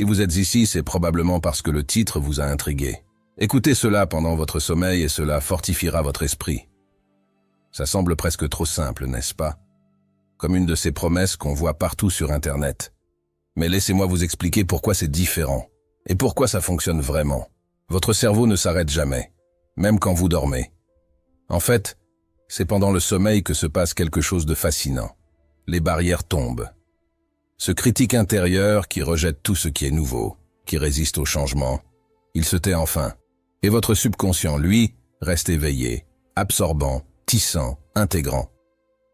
Si vous êtes ici, c'est probablement parce que le titre vous a intrigué. Écoutez cela pendant votre sommeil et cela fortifiera votre esprit. Ça semble presque trop simple, n'est-ce pas? Comme une de ces promesses qu'on voit partout sur Internet. Mais laissez-moi vous expliquer pourquoi c'est différent et pourquoi ça fonctionne vraiment. Votre cerveau ne s'arrête jamais, même quand vous dormez. En fait, c'est pendant le sommeil que se passe quelque chose de fascinant. Les barrières tombent. Ce critique intérieur qui rejette tout ce qui est nouveau, qui résiste au changement, il se tait enfin. Et votre subconscient, lui, reste éveillé, absorbant, tissant, intégrant.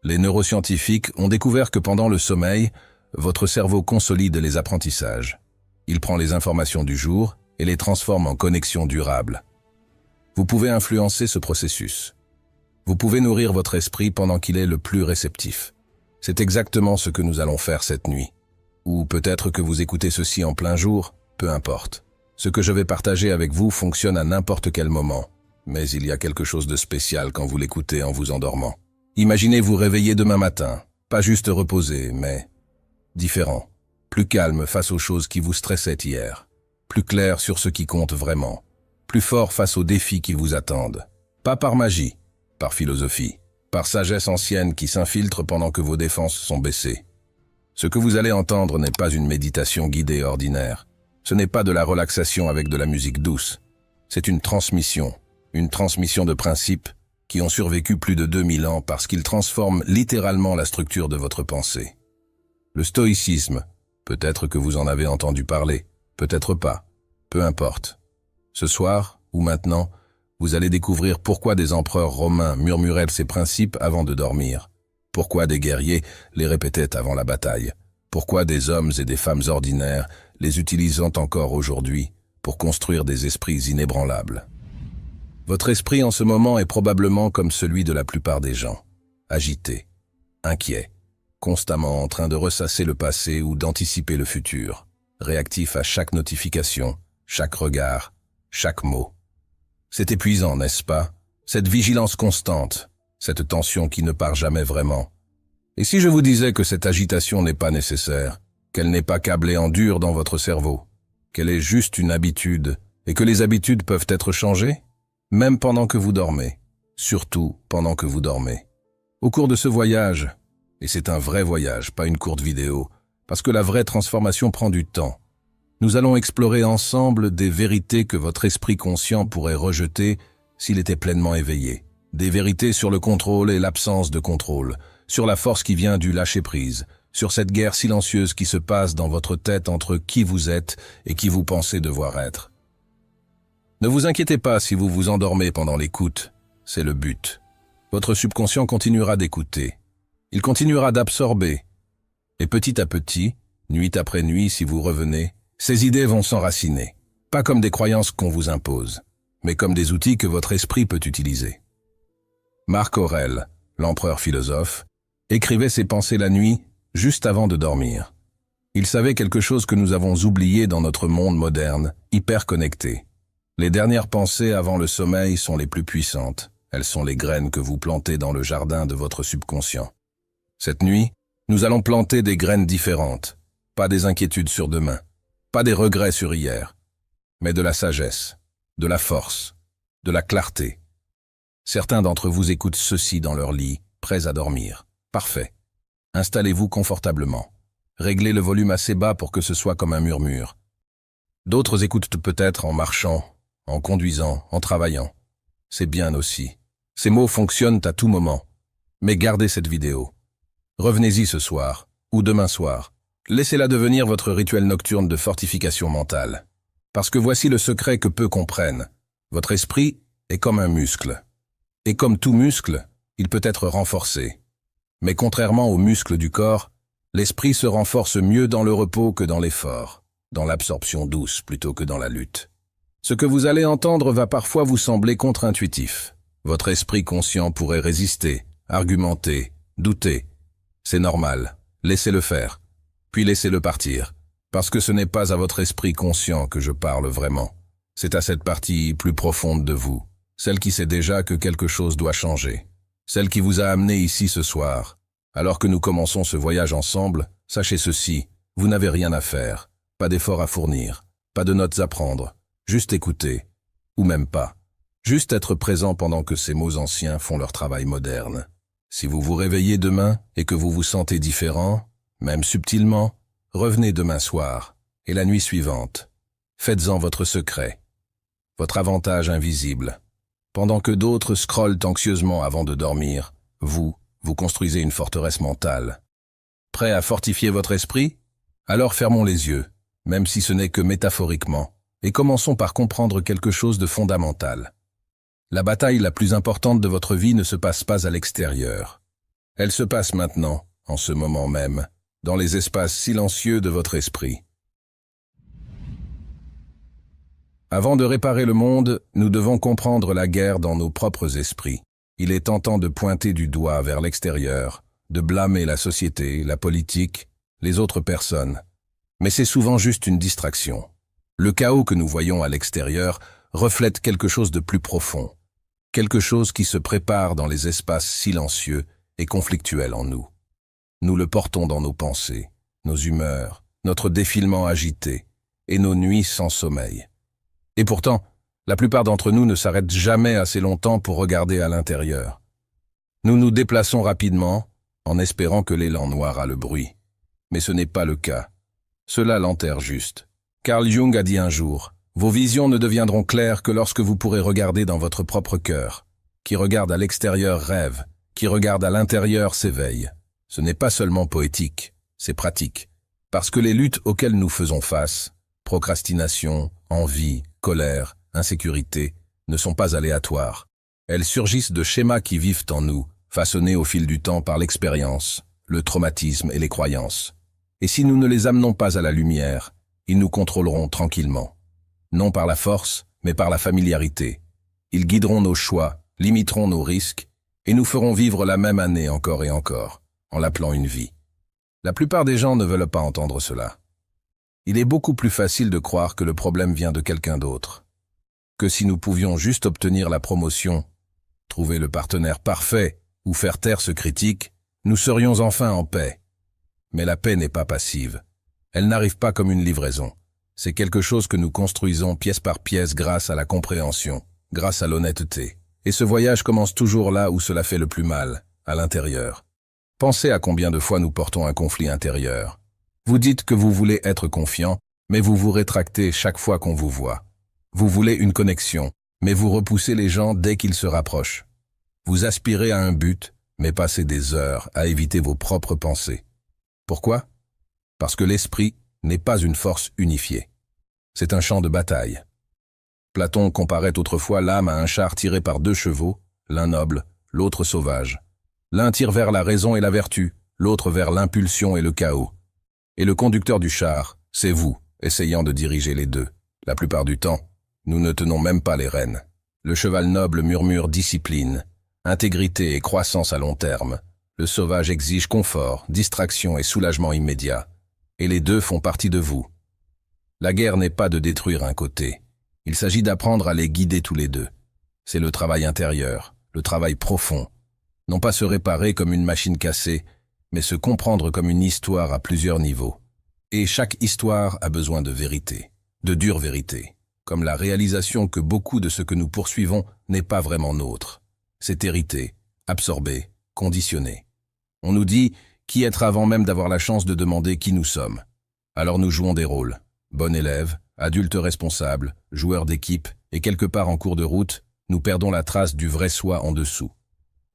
Les neuroscientifiques ont découvert que pendant le sommeil, votre cerveau consolide les apprentissages. Il prend les informations du jour et les transforme en connexions durables. Vous pouvez influencer ce processus. Vous pouvez nourrir votre esprit pendant qu'il est le plus réceptif. C'est exactement ce que nous allons faire cette nuit. Ou peut-être que vous écoutez ceci en plein jour, peu importe. Ce que je vais partager avec vous fonctionne à n'importe quel moment. Mais il y a quelque chose de spécial quand vous l'écoutez en vous endormant. Imaginez vous réveiller demain matin, pas juste reposé, mais différent. Plus calme face aux choses qui vous stressaient hier. Plus clair sur ce qui compte vraiment. Plus fort face aux défis qui vous attendent. Pas par magie, par philosophie, par sagesse ancienne qui s'infiltre pendant que vos défenses sont baissées. Ce que vous allez entendre n'est pas une méditation guidée ordinaire. Ce n'est pas de la relaxation avec de la musique douce. C'est une transmission de principes qui ont survécu plus de 2000 ans parce qu'ils transforment littéralement la structure de votre pensée. Le stoïcisme, peut-être que vous en avez entendu parler, peut-être pas, peu importe. Ce soir, ou maintenant, vous allez découvrir pourquoi des empereurs romains murmuraient ces principes avant de dormir. Pourquoi des guerriers les répétaient avant la bataille? Pourquoi des hommes et des femmes ordinaires les utilisent encore aujourd'hui pour construire des esprits inébranlables? Votre esprit en ce moment est probablement comme celui de la plupart des gens, agité, inquiet, constamment en train de ressasser le passé ou d'anticiper le futur, réactif à chaque notification, chaque regard, chaque mot. C'est épuisant, n'est-ce pas? Cette vigilance constante, cette tension qui ne part jamais vraiment. Et si je vous disais que cette agitation n'est pas nécessaire, qu'elle n'est pas câblée en dur dans votre cerveau, qu'elle est juste une habitude, et que les habitudes peuvent être changées, même pendant que vous dormez, surtout pendant que vous dormez. Au cours de ce voyage, et c'est un vrai voyage, pas une courte vidéo, parce que la vraie transformation prend du temps, nous allons explorer ensemble des vérités que votre esprit conscient pourrait rejeter s'il était pleinement éveillé. Des vérités sur le contrôle et l'absence de contrôle, sur la force qui vient du lâcher-prise, sur cette guerre silencieuse qui se passe dans votre tête entre qui vous êtes et qui vous pensez devoir être. Ne vous inquiétez pas si vous vous endormez pendant l'écoute, c'est le but. Votre subconscient continuera d'écouter. Il continuera d'absorber. Et petit à petit, nuit après nuit si vous revenez, ces idées vont s'enraciner. Pas comme des croyances qu'on vous impose, mais comme des outils que votre esprit peut utiliser. Marc Aurèle, l'empereur philosophe, écrivait ses pensées la nuit, juste avant de dormir. Il savait quelque chose que nous avons oublié dans notre monde moderne, hyper connecté. Les dernières pensées avant le sommeil sont les plus puissantes. Elles sont les graines que vous plantez dans le jardin de votre subconscient. Cette nuit, nous allons planter des graines différentes. Pas des inquiétudes sur demain, pas des regrets sur hier, mais de la sagesse, de la force, de la clarté. Certains d'entre vous écoutent ceci dans leur lit, prêts à dormir. Parfait. Installez-vous confortablement. Réglez le volume assez bas pour que ce soit comme un murmure. D'autres écoutent peut-être en marchant, en conduisant, en travaillant. C'est bien aussi. Ces mots fonctionnent à tout moment. Mais gardez cette vidéo. Revenez-y ce soir, ou demain soir. Laissez-la devenir votre rituel nocturne de fortification mentale. Parce que voici le secret que peu comprennent. Votre esprit est comme un muscle. Et comme tout muscle, il peut être renforcé. Mais contrairement aux muscles du corps, l'esprit se renforce mieux dans le repos que dans l'effort, dans l'absorption douce plutôt que dans la lutte. Ce que vous allez entendre va parfois vous sembler contre-intuitif. Votre esprit conscient pourrait résister, argumenter, douter. C'est normal, laissez-le faire, puis laissez-le partir, parce que ce n'est pas à votre esprit conscient que je parle vraiment. C'est à cette partie plus profonde de vous, celle qui sait déjà que quelque chose doit changer, celle qui vous a amené ici ce soir. Alors que nous commençons ce voyage ensemble, sachez ceci, vous n'avez rien à faire. Pas d'efforts à fournir, pas de notes à prendre, juste écouter, ou même pas. Juste être présent pendant que ces mots anciens font leur travail moderne. Si vous vous réveillez demain et que vous vous sentez différent, même subtilement, revenez demain soir, et la nuit suivante. Faites-en votre secret, votre avantage invisible. Pendant que d'autres scrollent anxieusement avant de dormir, vous construisez une forteresse mentale. Prêt à fortifier votre esprit? Alors fermons les yeux, même si ce n'est que métaphoriquement, et commençons par comprendre quelque chose de fondamental. La bataille la plus importante de votre vie ne se passe pas à l'extérieur. Elle se passe maintenant, en ce moment même, dans les espaces silencieux de votre esprit. Avant de réparer le monde, nous devons comprendre la guerre dans nos propres esprits. Il est tentant de pointer du doigt vers l'extérieur, de blâmer la société, la politique, les autres personnes. Mais c'est souvent juste une distraction. Le chaos que nous voyons à l'extérieur reflète quelque chose de plus profond, quelque chose qui se prépare dans les espaces silencieux et conflictuels en nous. Nous le portons dans nos pensées, nos humeurs, notre défilement agité et nos nuits sans sommeil. Et pourtant, la plupart d'entre nous ne s'arrêtent jamais assez longtemps pour regarder à l'intérieur. Nous nous déplaçons rapidement, en espérant que l'élan noiera le bruit. Mais ce n'est pas le cas. Cela l'enterre juste. Carl Jung a dit un jour, « Vos visions ne deviendront claires que lorsque vous pourrez regarder dans votre propre cœur. Qui regarde à l'extérieur rêve, qui regarde à l'intérieur s'éveille. » Ce n'est pas seulement poétique, c'est pratique. Parce que les luttes auxquelles nous faisons face, procrastination, envie, colère, insécurité, ne sont pas aléatoires. Elles surgissent de schémas qui vivent en nous, façonnés au fil du temps par l'expérience, le traumatisme et les croyances. Et si nous ne les amenons pas à la lumière, ils nous contrôleront tranquillement. Non par la force, mais par la familiarité. Ils guideront nos choix, limiteront nos risques, et nous feront vivre la même année encore et encore, en l'appelant une vie. La plupart des gens ne veulent pas entendre cela. Il est beaucoup plus facile de croire que le problème vient de quelqu'un d'autre. Que si nous pouvions juste obtenir la promotion, trouver le partenaire parfait ou faire taire ce critique, nous serions enfin en paix. Mais la paix n'est pas passive. Elle n'arrive pas comme une livraison. C'est quelque chose que nous construisons pièce par pièce grâce à la compréhension, grâce à l'honnêteté. Et ce voyage commence toujours là où cela fait le plus mal, à l'intérieur. Pensez à combien de fois nous portons un conflit intérieur. Vous dites que vous voulez être confiant, mais vous vous rétractez chaque fois qu'on vous voit. Vous voulez une connexion, mais vous repoussez les gens dès qu'ils se rapprochent. Vous aspirez à un but, mais passez des heures à éviter vos propres pensées. Pourquoi? Parce que l'esprit n'est pas une force unifiée. C'est un champ de bataille. Platon comparait autrefois l'âme à un char tiré par 2 chevaux, l'un noble, l'autre sauvage. L'un tire vers la raison et la vertu, l'autre vers l'impulsion et le chaos. Et le conducteur du char, c'est vous, essayant de diriger les deux. La plupart du temps, nous ne tenons même pas les rênes. Le cheval noble murmure discipline, intégrité et croissance à long terme. Le sauvage exige confort, distraction et soulagement immédiat. Et les deux font partie de vous. La guerre n'est pas de détruire un côté. Il s'agit d'apprendre à les guider tous les deux. C'est le travail intérieur, le travail profond. Non pas se réparer comme une machine cassée, mais se comprendre comme une histoire à plusieurs niveaux. Et chaque histoire a besoin de vérité, de dure vérité, comme la réalisation que beaucoup de ce que nous poursuivons n'est pas vraiment nôtre. C'est hérité, absorbé, conditionné. On nous dit qui être avant même d'avoir la chance de demander qui nous sommes. Alors nous jouons des rôles, bon élève, adulte responsable, joueur d'équipe, et quelque part en cours de route, nous perdons la trace du vrai soi en dessous.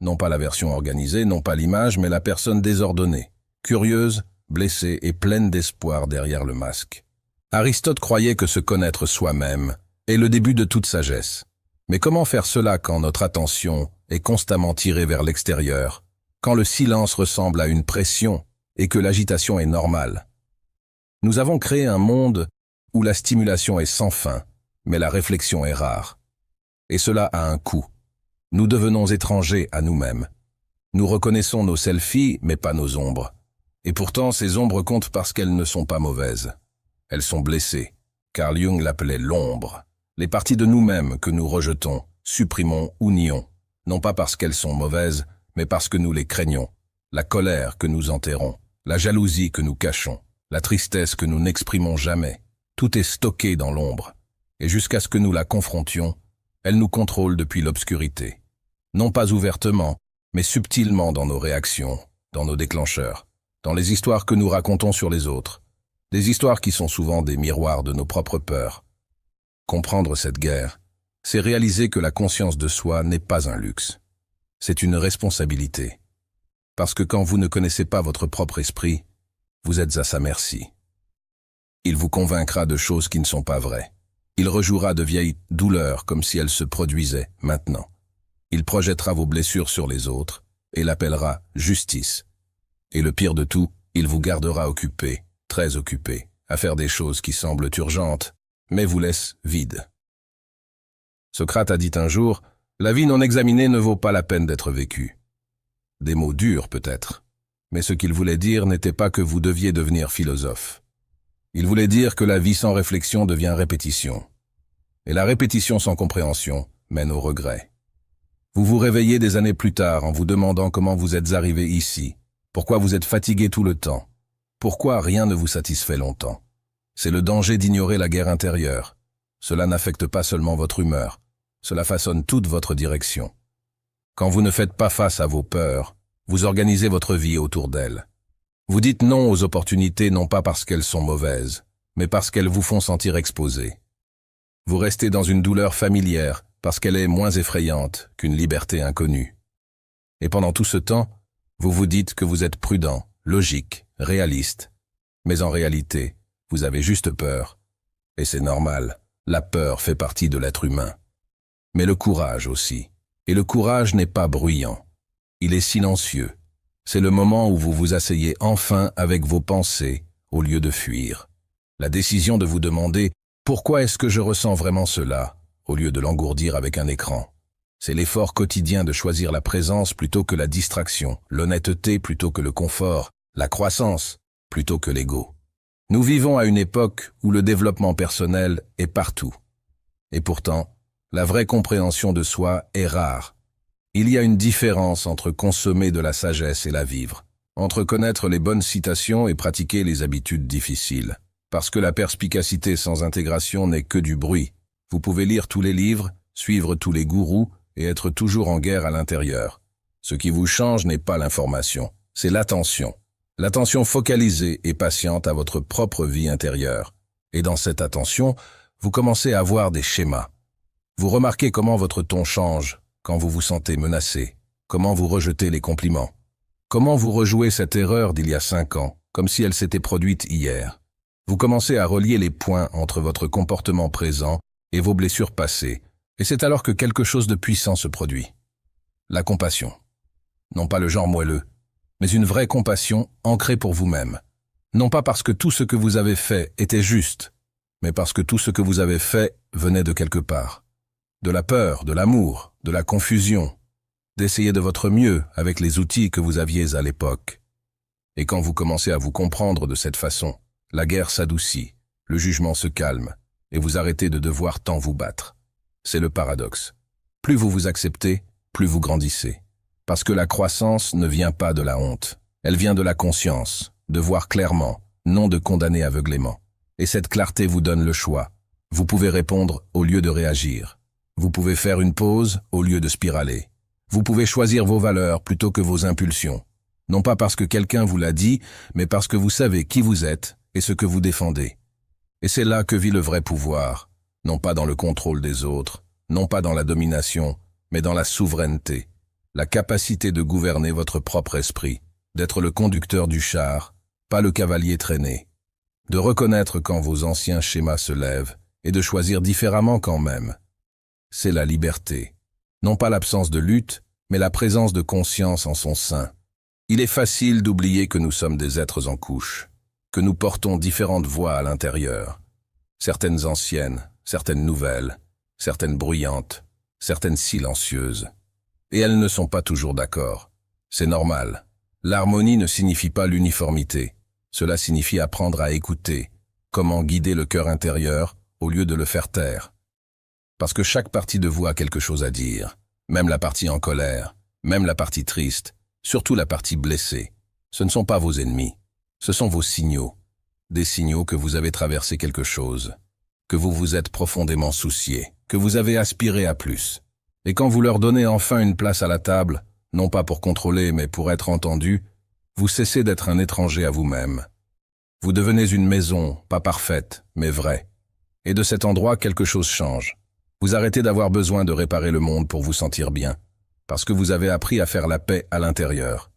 Non pas la version organisée, non pas l'image, mais la personne désordonnée, curieuse, blessée et pleine d'espoir derrière le masque. Aristote croyait que se connaître soi-même est le début de toute sagesse. Mais comment faire cela quand notre attention est constamment tirée vers l'extérieur, quand le silence ressemble à une pression et que l'agitation est normale? Nous avons créé un monde où la stimulation est sans fin, mais la réflexion est rare. Et cela a un coût. Nous devenons étrangers à nous-mêmes. Nous reconnaissons nos selfies, mais pas nos ombres. Et pourtant, ces ombres comptent parce qu'elles ne sont pas mauvaises. Elles sont blessées. Carl Jung l'appelait l'ombre. Les parties de nous-mêmes que nous rejetons, supprimons ou nions. Non pas parce qu'elles sont mauvaises, mais parce que nous les craignons. La colère que nous enterrons, la jalousie que nous cachons, la tristesse que nous n'exprimons jamais. Tout est stocké dans l'ombre, et jusqu'à ce que nous la confrontions, elle nous contrôle depuis l'obscurité. Non pas ouvertement, mais subtilement dans nos réactions, dans nos déclencheurs, dans les histoires que nous racontons sur les autres, des histoires qui sont souvent des miroirs de nos propres peurs. Comprendre cette guerre, c'est réaliser que la conscience de soi n'est pas un luxe. C'est une responsabilité. Parce que quand vous ne connaissez pas votre propre esprit, vous êtes à sa merci. Il vous convaincra de choses qui ne sont pas vraies. Il rejouera de vieilles douleurs comme si elles se produisaient maintenant. Il projettera vos blessures sur les autres et l'appellera justice. Et le pire de tout, il vous gardera occupé, très occupé, à faire des choses qui semblent urgentes, mais vous laissent vide. Socrate a dit un jour, « La vie non examinée ne vaut pas la peine d'être vécue. » Des mots durs peut-être, mais ce qu'il voulait dire n'était pas que vous deviez devenir philosophe. Il voulait dire que la vie sans réflexion devient répétition. Et la répétition sans compréhension mène au regret. Vous vous réveillez des années plus tard en vous demandant comment vous êtes arrivé ici, pourquoi vous êtes fatigué tout le temps, pourquoi rien ne vous satisfait longtemps. C'est le danger d'ignorer la guerre intérieure. Cela n'affecte pas seulement votre humeur, cela façonne toute votre direction. Quand vous ne faites pas face à vos peurs, vous organisez votre vie autour d'elles. Vous dites non aux opportunités non pas parce qu'elles sont mauvaises, mais parce qu'elles vous font sentir exposé. Vous restez dans une douleur familière parce qu'elle est moins effrayante qu'une liberté inconnue. Et pendant tout ce temps, vous vous dites que vous êtes prudent, logique, réaliste. Mais en réalité, vous avez juste peur. Et c'est normal, la peur fait partie de l'être humain. Mais le courage aussi. Et le courage n'est pas bruyant. Il est silencieux. C'est le moment où vous vous asseyez enfin avec vos pensées, au lieu de fuir. La décision de vous demander « Pourquoi est-ce que je ressens vraiment cela ?» au lieu de l'engourdir avec un écran. C'est l'effort quotidien de choisir la présence plutôt que la distraction, l'honnêteté plutôt que le confort, la croissance plutôt que l'ego. Nous vivons à une époque où le développement personnel est partout. Et pourtant, la vraie compréhension de soi est rare. Il y a une différence entre consommer de la sagesse et la vivre, entre connaître les bonnes citations et pratiquer les habitudes difficiles. Parce que la perspicacité sans intégration n'est que du bruit. Vous pouvez lire tous les livres, suivre tous les gourous et être toujours en guerre à l'intérieur. Ce qui vous change n'est pas l'information, c'est l'attention. L'attention focalisée et patiente à votre propre vie intérieure. Et dans cette attention, vous commencez à voir des schémas. Vous remarquez comment votre ton change quand vous vous sentez menacé, comment vous rejetez les compliments, comment vous rejouez cette erreur d'il y a 5 ans, comme si elle s'était produite hier. Vous commencez à relier les points entre votre comportement présent et vos blessures passées, et c'est alors que quelque chose de puissant se produit. La compassion. Non pas le genre moelleux, mais une vraie compassion ancrée pour vous-même. Non pas parce que tout ce que vous avez fait était juste, mais parce que tout ce que vous avez fait venait de quelque part. De la peur, de l'amour, de la confusion, d'essayer de votre mieux avec les outils que vous aviez à l'époque. Et quand vous commencez à vous comprendre de cette façon, la guerre s'adoucit, le jugement se calme, et vous arrêtez de devoir tant vous battre. C'est le paradoxe. Plus vous vous acceptez, plus vous grandissez. Parce que la croissance ne vient pas de la honte, elle vient de la conscience, de voir clairement, non de condamner aveuglément. Et cette clarté vous donne le choix. Vous pouvez répondre au lieu de réagir. Vous pouvez faire une pause au lieu de spiraler. Vous pouvez choisir vos valeurs plutôt que vos impulsions. Non pas parce que quelqu'un vous l'a dit, mais parce que vous savez qui vous êtes et ce que vous défendez. Et c'est là que vit le vrai pouvoir, non pas dans le contrôle des autres, non pas dans la domination, mais dans la souveraineté, la capacité de gouverner votre propre esprit, d'être le conducteur du char, pas le cavalier traîné, de reconnaître quand vos anciens schémas se lèvent et de choisir différemment quand même. C'est la liberté. Non pas l'absence de lutte, mais la présence de conscience en son sein. Il est facile d'oublier que nous sommes des êtres en couche, que nous portons différentes voix à l'intérieur. Certaines anciennes, certaines nouvelles, certaines bruyantes, certaines silencieuses. Et elles ne sont pas toujours d'accord. C'est normal. L'harmonie ne signifie pas l'uniformité. Cela signifie apprendre à écouter, comment guider le cœur intérieur au lieu de le faire taire. Parce que chaque partie de vous a quelque chose à dire, même la partie en colère, même la partie triste, surtout la partie blessée. Ce ne sont pas vos ennemis, ce sont vos signaux. des signaux que vous avez traversé quelque chose, que vous vous êtes profondément soucié, que vous avez aspiré à plus. Et quand vous leur donnez enfin une place à la table, non pas pour contrôler mais pour être entendu, vous cessez d'être un étranger à vous-même. Vous devenez une maison, pas parfaite, mais vraie. Et de cet endroit, quelque chose change. Vous arrêtez d'avoir besoin de réparer le monde pour vous sentir bien, parce que vous avez appris à faire la paix à l'intérieur.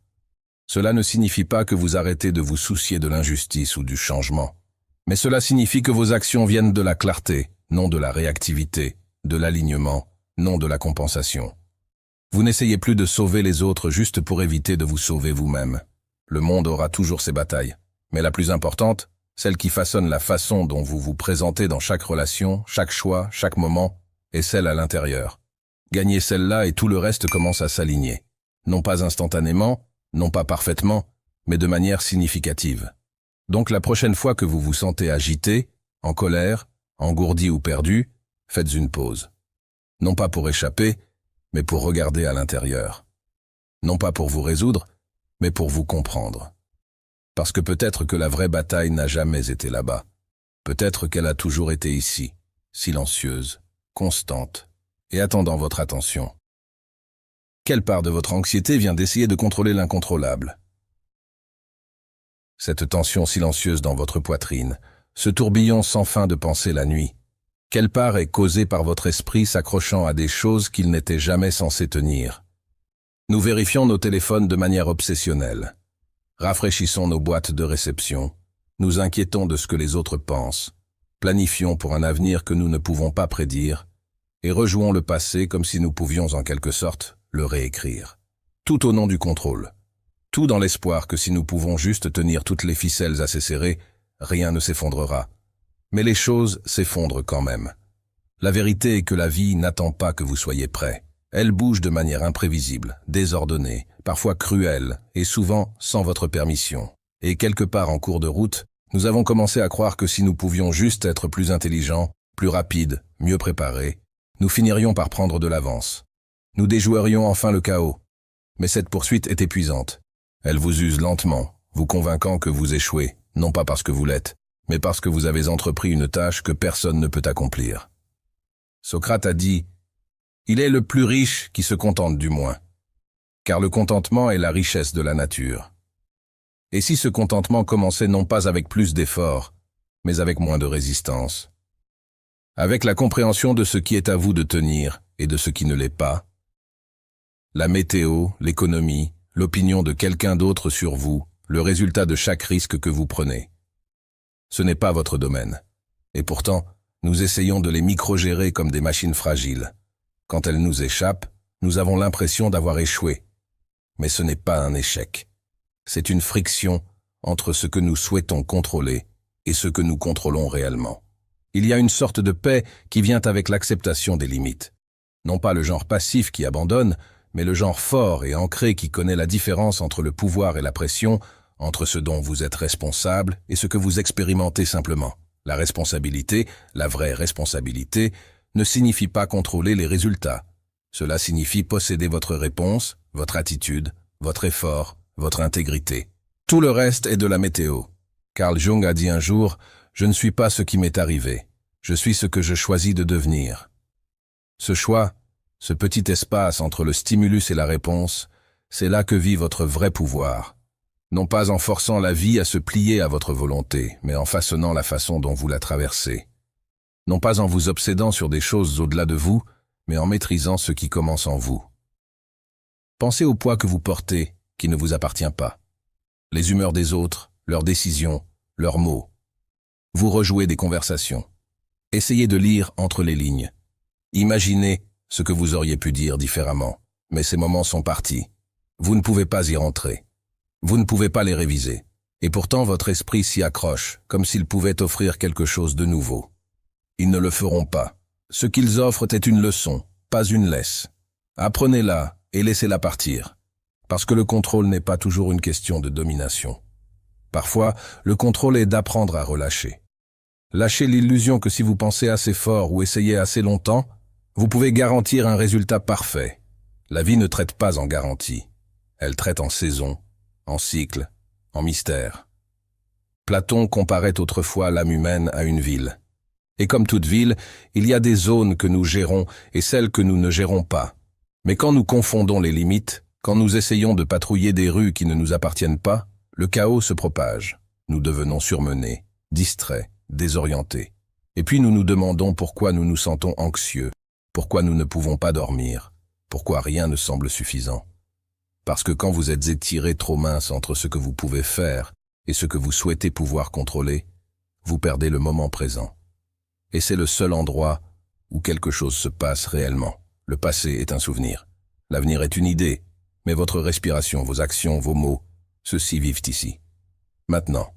Cela ne signifie pas que vous arrêtez de vous soucier de l'injustice ou du changement. Mais cela signifie que vos actions viennent de la clarté, non de la réactivité, de l'alignement, non de la compensation. Vous n'essayez plus de sauver les autres juste pour éviter de vous sauver vous-même. Le monde aura toujours ses batailles, mais la plus importante, celle qui façonne la façon dont vous vous présentez dans chaque relation, chaque choix, chaque moment, est celle à l'intérieur. Gagnez celle-là et tout le reste commence à s'aligner. Non pas instantanément, non pas parfaitement, mais de manière significative. Donc la prochaine fois que vous vous sentez agité, en colère, engourdi ou perdu, faites une pause. Non pas pour échapper, mais pour regarder à l'intérieur. Non pas pour vous résoudre, mais pour vous comprendre. Parce que peut-être que la vraie bataille n'a jamais été là-bas. Peut-être qu'elle a toujours été ici, silencieuse, constante, et attendant votre attention. Quelle part de votre anxiété vient d'essayer de contrôler l'incontrôlable? Cette tension silencieuse dans votre poitrine, ce tourbillon sans fin de pensées la nuit, quelle part est causée par votre esprit s'accrochant à des choses qu'il n'était jamais censé tenir? Nous vérifions nos téléphones de manière obsessionnelle. Rafraîchissons nos boîtes de réception. Nous inquiétons de ce que les autres pensent. Planifions pour un avenir que nous ne pouvons pas prédire. Et rejouons le passé comme si nous pouvions en quelque sorte le réécrire. Tout au nom du contrôle. Tout dans l'espoir que si nous pouvons juste tenir toutes les ficelles assez serrées, rien ne s'effondrera. Mais les choses s'effondrent quand même. La vérité est que la vie n'attend pas que vous soyez prêts. Elle bouge de manière imprévisible, désordonnée, parfois cruelle, et souvent sans votre permission. Et quelque part en cours de route, nous avons commencé à croire que si nous pouvions juste être plus intelligents, plus rapides, mieux préparés, nous finirions par prendre de l'avance. Nous déjouerions enfin le chaos. Mais cette poursuite est épuisante. Elle vous use lentement, vous convainquant que vous échouez, non pas parce que vous l'êtes, mais parce que vous avez entrepris une tâche que personne ne peut accomplir. Socrate a dit « Il est le plus riche qui se contente du moins », car le contentement est la richesse de la nature. Et si ce contentement commençait non pas avec plus d'efforts, mais avec moins de résistance, avec la compréhension de ce qui est à vous de tenir et de ce qui ne l'est pas, la météo, l'économie, l'opinion de quelqu'un d'autre sur vous, le résultat de chaque risque que vous prenez. Ce n'est pas votre domaine. Et pourtant, nous essayons de les micro-gérer comme des machines fragiles. Quand elles nous échappent, nous avons l'impression d'avoir échoué. Mais ce n'est pas un échec. C'est une friction entre ce que nous souhaitons contrôler et ce que nous contrôlons réellement. Il y a une sorte de paix qui vient avec l'acceptation des limites. Non pas le genre passif qui abandonne, mais le genre fort et ancré qui connaît la différence entre le pouvoir et la pression, entre ce dont vous êtes responsable et ce que vous expérimentez simplement. La responsabilité, la vraie responsabilité, ne signifie pas contrôler les résultats. Cela signifie posséder votre réponse, votre attitude, votre effort, votre intégrité. Tout le reste est de la météo. Carl Jung a dit un jour « Je ne suis pas ce qui m'est arrivé, je suis ce que je choisis de devenir ». Ce choix, ce petit espace entre le stimulus et la réponse, c'est là que vit votre vrai pouvoir. Non pas en forçant la vie à se plier à votre volonté, mais en façonnant la façon dont vous la traversez. Non pas en vous obsédant sur des choses au-delà de vous, mais en maîtrisant ce qui commence en vous. Pensez au poids que vous portez, qui ne vous appartient pas. Les humeurs des autres, leurs décisions, leurs mots. Vous rejouez des conversations. Essayez de lire entre les lignes. Imaginez ce que vous auriez pu dire différemment, mais ces moments sont partis. Vous ne pouvez pas y rentrer. Vous ne pouvez pas les réviser. Et pourtant votre esprit s'y accroche, comme s'il pouvait offrir quelque chose de nouveau. Ils ne le feront pas. Ce qu'ils offrent est une leçon, pas une laisse. Apprenez-la et laissez-la partir. Parce que le contrôle n'est pas toujours une question de domination. Parfois, le contrôle est d'apprendre à relâcher. Lâchez l'illusion que si vous pensez assez fort ou essayez assez longtemps, vous pouvez garantir un résultat parfait. La vie ne traite pas en garantie. Elle traite en saison, en cycle, en mystère. Platon comparait autrefois l'âme humaine à une ville. Et comme toute ville, il y a des zones que nous gérons et celles que nous ne gérons pas. Mais quand nous confondons les limites, quand nous essayons de patrouiller des rues qui ne nous appartiennent pas, le chaos se propage. Nous devenons surmenés, distraits, désorientés. Et puis nous nous demandons pourquoi nous nous sentons anxieux, pourquoi nous ne pouvons pas dormir, pourquoi rien ne semble suffisant. Parce que quand vous êtes étiré trop mince entre ce que vous pouvez faire et ce que vous souhaitez pouvoir contrôler, vous perdez le moment présent. Et c'est le seul endroit où quelque chose se passe réellement. Le passé est un souvenir. L'avenir est une idée, mais votre respiration, vos actions, vos mots, ceux-ci vivent ici. Maintenant.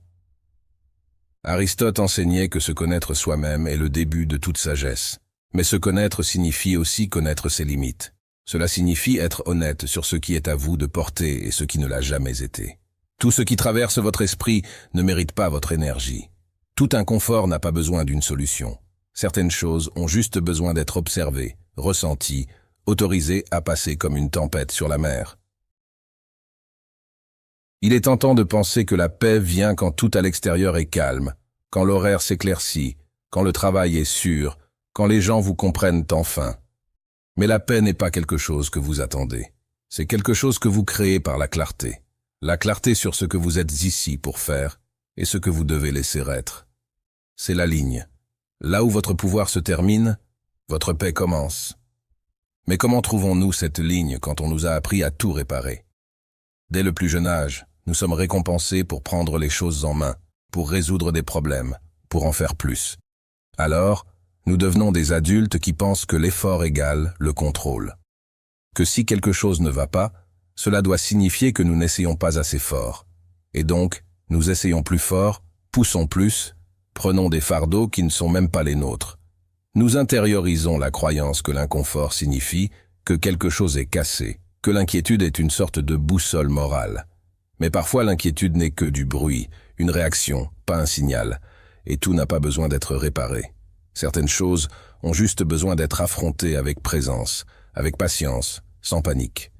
Aristote enseignait que se connaître soi-même est le début de toute sagesse. Mais se connaître signifie aussi connaître ses limites. Cela signifie être honnête sur ce qui est à vous de porter et ce qui ne l'a jamais été. Tout ce qui traverse votre esprit ne mérite pas votre énergie. Tout inconfort n'a pas besoin d'une solution. Certaines choses ont juste besoin d'être observées, ressenties, autorisées à passer comme une tempête sur la mer. Il est tentant de penser que la paix vient quand tout à l'extérieur est calme, quand l'horaire s'éclaircit, quand le travail est sûr, quand les gens vous comprennent enfin. Mais la paix n'est pas quelque chose que vous attendez. C'est quelque chose que vous créez par la clarté. La clarté sur ce que vous êtes ici pour faire et ce que vous devez laisser être. C'est la ligne. Là où votre pouvoir se termine, votre paix commence. Mais comment trouvons-nous cette ligne quand on nous a appris à tout réparer? Dès le plus jeune âge, nous sommes récompensés pour prendre les choses en main, pour résoudre des problèmes, pour en faire plus. Alors, nous devenons des adultes qui pensent que l'effort égale le contrôle. Que si quelque chose ne va pas, cela doit signifier que nous n'essayons pas assez fort. Et donc, nous essayons plus fort, poussons plus, prenons des fardeaux qui ne sont même pas les nôtres. Nous intériorisons la croyance que l'inconfort signifie que quelque chose est cassé, que l'inquiétude est une sorte de boussole morale. Mais parfois l'inquiétude n'est que du bruit, une réaction, pas un signal, et tout n'a pas besoin d'être réparé. Certaines choses ont juste besoin d'être affrontées avec présence, avec patience, sans panique.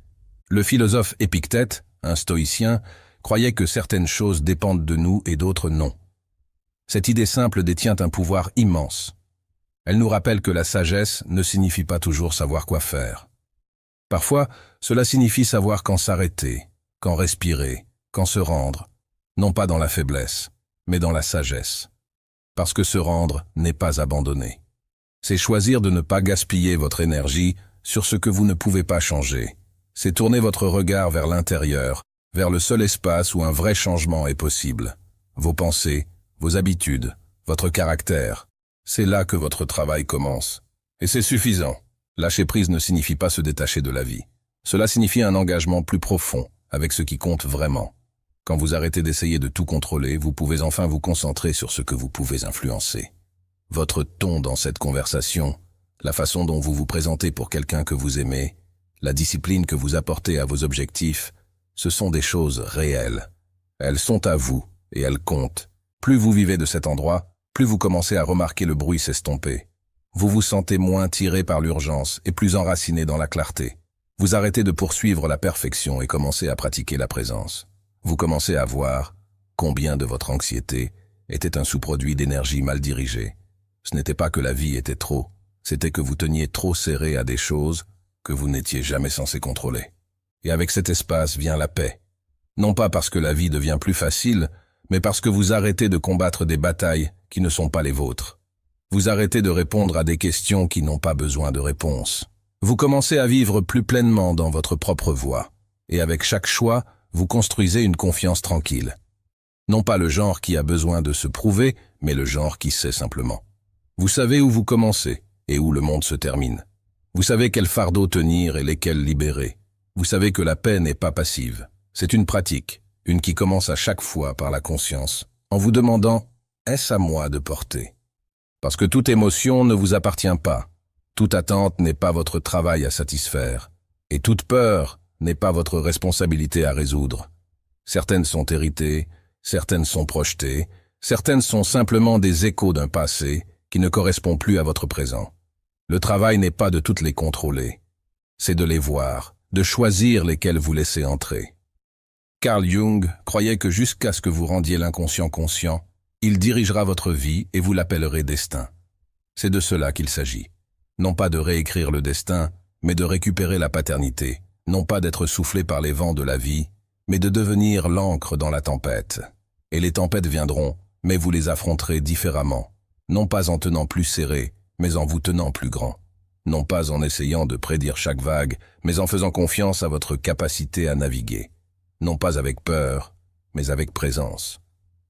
Le philosophe Épictète, un stoïcien, croyait que certaines choses dépendent de nous et d'autres non. Cette idée simple détient un pouvoir immense. Elle nous rappelle que la sagesse ne signifie pas toujours savoir quoi faire. Parfois, cela signifie savoir quand s'arrêter, quand respirer, quand se rendre, non pas dans la faiblesse, mais dans la sagesse. Parce que se rendre n'est pas abandonner. C'est choisir de ne pas gaspiller votre énergie sur ce que vous ne pouvez pas changer. C'est tourner votre regard vers l'intérieur, vers le seul espace où un vrai changement est possible. Vos pensées, vos habitudes, votre caractère. C'est là que votre travail commence. Et c'est suffisant. Lâcher prise ne signifie pas se détacher de la vie. Cela signifie un engagement plus profond avec ce qui compte vraiment. Quand vous arrêtez d'essayer de tout contrôler, vous pouvez enfin vous concentrer sur ce que vous pouvez influencer. Votre ton dans cette conversation, la façon dont vous vous présentez pour quelqu'un que vous aimez, la discipline que vous apportez à vos objectifs, ce sont des choses réelles. Elles sont à vous et elles comptent. Plus vous vivez de cet endroit, plus vous commencez à remarquer le bruit s'estomper. Vous vous sentez moins tiré par l'urgence et plus enraciné dans la clarté. Vous arrêtez de poursuivre la perfection et commencez à pratiquer la présence. Vous commencez à voir combien de votre anxiété était un sous-produit d'énergie mal dirigée. Ce n'était pas que la vie était trop, c'était que vous teniez trop serré à des choses que vous n'étiez jamais censé contrôler. Et avec cet espace vient la paix. Non pas parce que la vie devient plus facile, mais parce que vous arrêtez de combattre des batailles qui ne sont pas les vôtres. Vous arrêtez de répondre à des questions qui n'ont pas besoin de réponse. Vous commencez à vivre plus pleinement dans votre propre voie. Et avec chaque choix, vous construisez une confiance tranquille. Non pas le genre qui a besoin de se prouver, mais le genre qui sait simplement. Vous savez où vous commencez et où le monde se termine. Vous savez quel fardeau tenir et lesquels libérer. Vous savez que la paix n'est pas passive. C'est une pratique, une qui commence à chaque fois par la conscience, en vous demandant « est-ce à moi de porter ?» Parce que toute émotion ne vous appartient pas. Toute attente n'est pas votre travail à satisfaire. Et toute peur n'est pas votre responsabilité à résoudre. Certaines sont héritées, certaines sont projetées, certaines sont simplement des échos d'un passé qui ne correspond plus à votre présent. Le travail n'est pas de toutes les contrôler. C'est de les voir, de choisir lesquelles vous laissez entrer. Carl Jung croyait que jusqu'à ce que vous rendiez l'inconscient conscient, il dirigera votre vie et vous l'appellerez destin. C'est de cela qu'il s'agit. Non pas de réécrire le destin, mais de récupérer la paternité, non pas d'être soufflé par les vents de la vie, mais de devenir l'ancre dans la tempête. Et les tempêtes viendront, mais vous les affronterez différemment, non pas en tenant plus serré, mais en vous tenant plus grand. Non pas en essayant de prédire chaque vague, mais en faisant confiance à votre capacité à naviguer. Non pas avec peur, mais avec présence.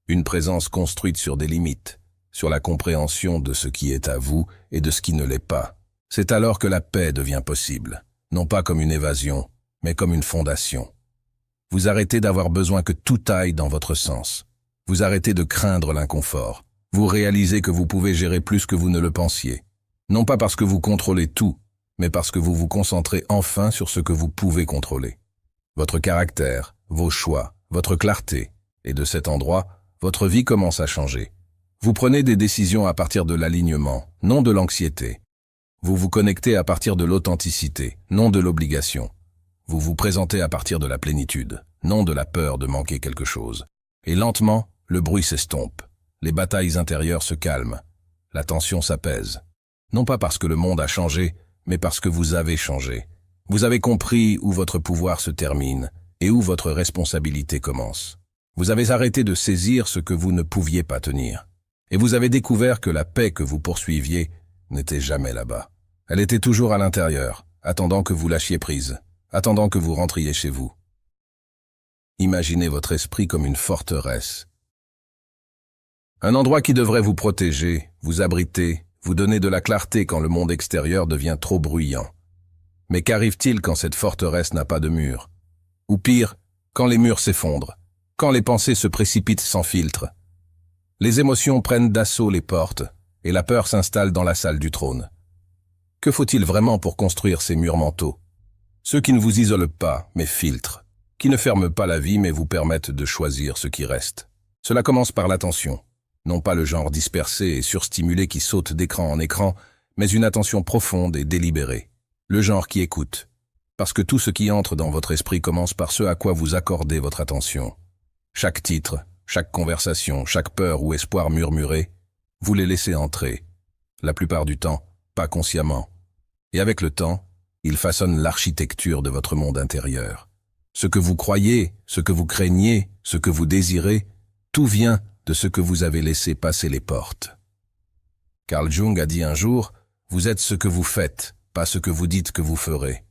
Une présence construite sur des limites, sur la compréhension de ce qui est à vous et de ce qui ne l'est pas. C'est alors que la paix devient possible, non pas comme une évasion, mais comme une fondation. Vous arrêtez d'avoir besoin que tout aille dans votre sens. Vous arrêtez de craindre l'inconfort. Vous réalisez que vous pouvez gérer plus que vous ne le pensiez. Non pas parce que vous contrôlez tout, mais parce que vous vous concentrez enfin sur ce que vous pouvez contrôler. Votre caractère, vos choix, votre clarté. Et de cet endroit, votre vie commence à changer. Vous prenez des décisions à partir de l'alignement, non de l'anxiété. Vous vous connectez à partir de l'authenticité, non de l'obligation. Vous vous présentez à partir de la plénitude, non de la peur de manquer quelque chose. Et lentement, le bruit s'estompe. Les batailles intérieures se calment. La tension s'apaise. Non pas parce que le monde a changé, mais parce que vous avez changé. Vous avez compris où votre pouvoir se termine et où votre responsabilité commence. Vous avez arrêté de saisir ce que vous ne pouviez pas tenir. Et vous avez découvert que la paix que vous poursuiviez n'était jamais là-bas. Elle était toujours à l'intérieur, attendant que vous lâchiez prise, attendant que vous rentriez chez vous. Imaginez votre esprit comme une forteresse. Un endroit qui devrait vous protéger, vous abriter, vous donner de la clarté quand le monde extérieur devient trop bruyant. Mais qu'arrive-t-il quand cette forteresse n'a pas de mur? Ou pire, quand les murs s'effondrent, quand les pensées se précipitent sans filtre? Les émotions prennent d'assaut les portes, et la peur s'installe dans la salle du trône. Que faut-il vraiment pour construire ces murs mentaux? Ceux qui ne vous isolent pas, mais filtrent, qui ne ferment pas la vie, mais vous permettent de choisir ce qui reste. Cela commence par l'attention. Non pas le genre dispersé et surstimulé qui saute d'écran en écran, mais une attention profonde et délibérée. Le genre qui écoute. Parce que tout ce qui entre dans votre esprit commence par ce à quoi vous accordez votre attention. Chaque titre, chaque conversation, chaque peur ou espoir murmuré, vous les laissez entrer. La plupart du temps, pas consciemment. Et avec le temps, ils façonnent l'architecture de votre monde intérieur. Ce que vous croyez, ce que vous craignez, ce que vous désirez, tout vient de ce que vous avez laissé passer les portes. Carl Jung a dit un jour, « Vous êtes ce que vous faites, pas ce que vous dites que vous ferez. »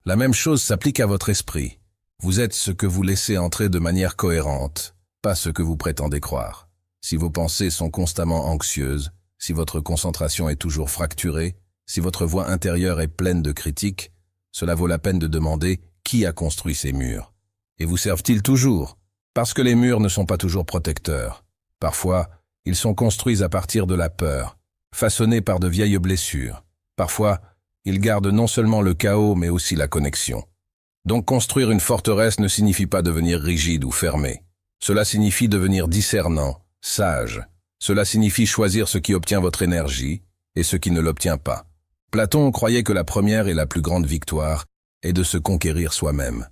La même chose s'applique à votre esprit. Vous êtes ce que vous laissez entrer de manière cohérente, pas ce que vous prétendez croire. Si vos pensées sont constamment anxieuses, si votre concentration est toujours fracturée, si votre voix intérieure est pleine de critiques, cela vaut la peine de demander qui a construit ces murs. Et vous servent-ils toujours? Parce que les murs ne sont pas toujours protecteurs. Parfois, ils sont construits à partir de la peur, façonnés par de vieilles blessures. Parfois, ils gardent non seulement le chaos, mais aussi la connexion. Donc construire une forteresse ne signifie pas devenir rigide ou fermé. Cela signifie devenir discernant, sage. Cela signifie choisir ce qui obtient votre énergie et ce qui ne l'obtient pas. Platon croyait que la première et la plus grande victoire est de se conquérir soi-même.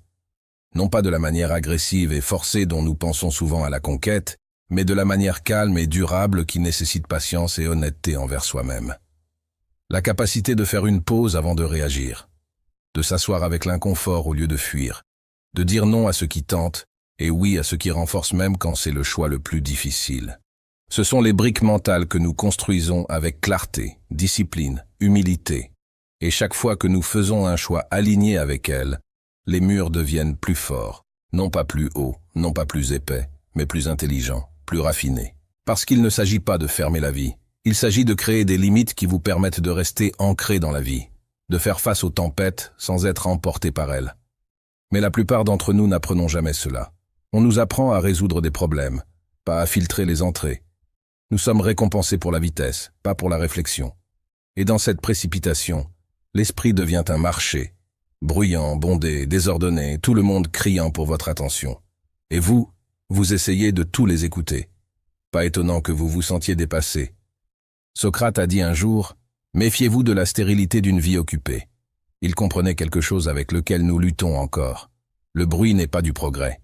Non pas de la manière agressive et forcée dont nous pensons souvent à la conquête, mais de la manière calme et durable qui nécessite patience et honnêteté envers soi-même. La capacité de faire une pause avant de réagir, de s'asseoir avec l'inconfort au lieu de fuir, de dire non à ce qui tente et oui à ce qui renforce même quand c'est le choix le plus difficile. Ce sont les briques mentales que nous construisons avec clarté, discipline, humilité. Et chaque fois que nous faisons un choix aligné avec elles, les murs deviennent plus forts, non pas plus hauts, non pas plus épais, mais plus intelligents, plus raffinés. Parce qu'il ne s'agit pas de fermer la vie, il s'agit de créer des limites qui vous permettent de rester ancrés dans la vie, de faire face aux tempêtes sans être emportés par elles. Mais la plupart d'entre nous n'apprenons jamais cela. On nous apprend à résoudre des problèmes, pas à filtrer les entrées. Nous sommes récompensés pour la vitesse, pas pour la réflexion. Et dans cette précipitation, l'esprit devient un marché, bruyant, bondé, désordonné, tout le monde criant pour votre attention. Et vous essayez de tous les écouter. Pas étonnant que vous vous sentiez dépassé. Socrate a dit un jour, « Méfiez-vous de la stérilité d'une vie occupée. » Il comprenait quelque chose avec lequel nous luttons encore. Le bruit n'est pas du progrès.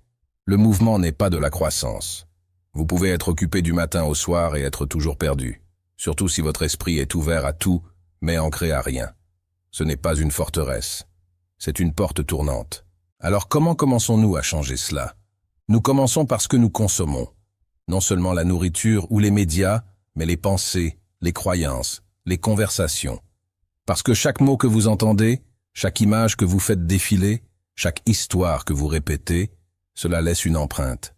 Le mouvement n'est pas de la croissance. Vous pouvez être occupé du matin au soir et être toujours perdu, surtout si votre esprit est ouvert à tout, mais ancré à rien. Ce n'est pas une forteresse, c'est une porte tournante. Alors comment commençons-nous à changer cela? Nous commençons par ce que nous consommons. Non seulement la nourriture ou les médias, mais les pensées, les croyances, les conversations. Parce que chaque mot que vous entendez, chaque image que vous faites défiler, chaque histoire que vous répétez, cela laisse une empreinte.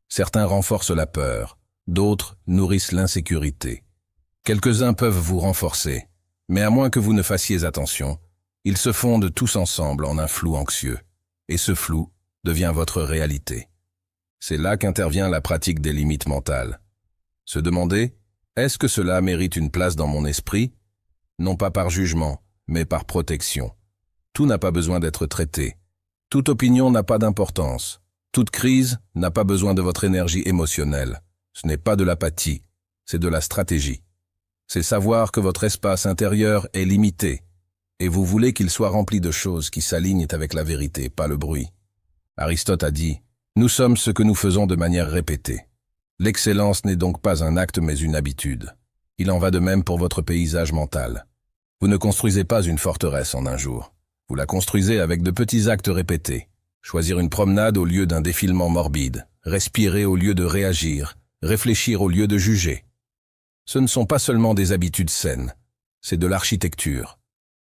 Certains renforcent la peur, d'autres nourrissent l'insécurité. Quelques-uns peuvent vous renforcer, mais à moins que vous ne fassiez attention, ils se fondent tous ensemble en un flou anxieux. Et ce flou devient votre réalité. C'est là qu'intervient la pratique des limites mentales. Se demander, est-ce que cela mérite une place dans mon esprit? Non pas par jugement, mais par protection. Tout n'a pas besoin d'être traité. Toute opinion n'a pas d'importance. Toute crise n'a pas besoin de votre énergie émotionnelle. Ce n'est pas de l'apathie, c'est de la stratégie. C'est savoir que votre espace intérieur est limité, et vous voulez qu'il soit rempli de choses qui s'alignent avec la vérité, pas le bruit. Aristote a dit, « Nous sommes ce que nous faisons de manière répétée. » L'excellence n'est donc pas un acte mais une habitude. Il en va de même pour votre paysage mental. Vous ne construisez pas une forteresse en un jour. Vous la construisez avec de petits actes répétés. Choisir une promenade au lieu d'un défilement morbide, respirer au lieu de réagir, réfléchir au lieu de juger. Ce ne sont pas seulement des habitudes saines, c'est de l'architecture.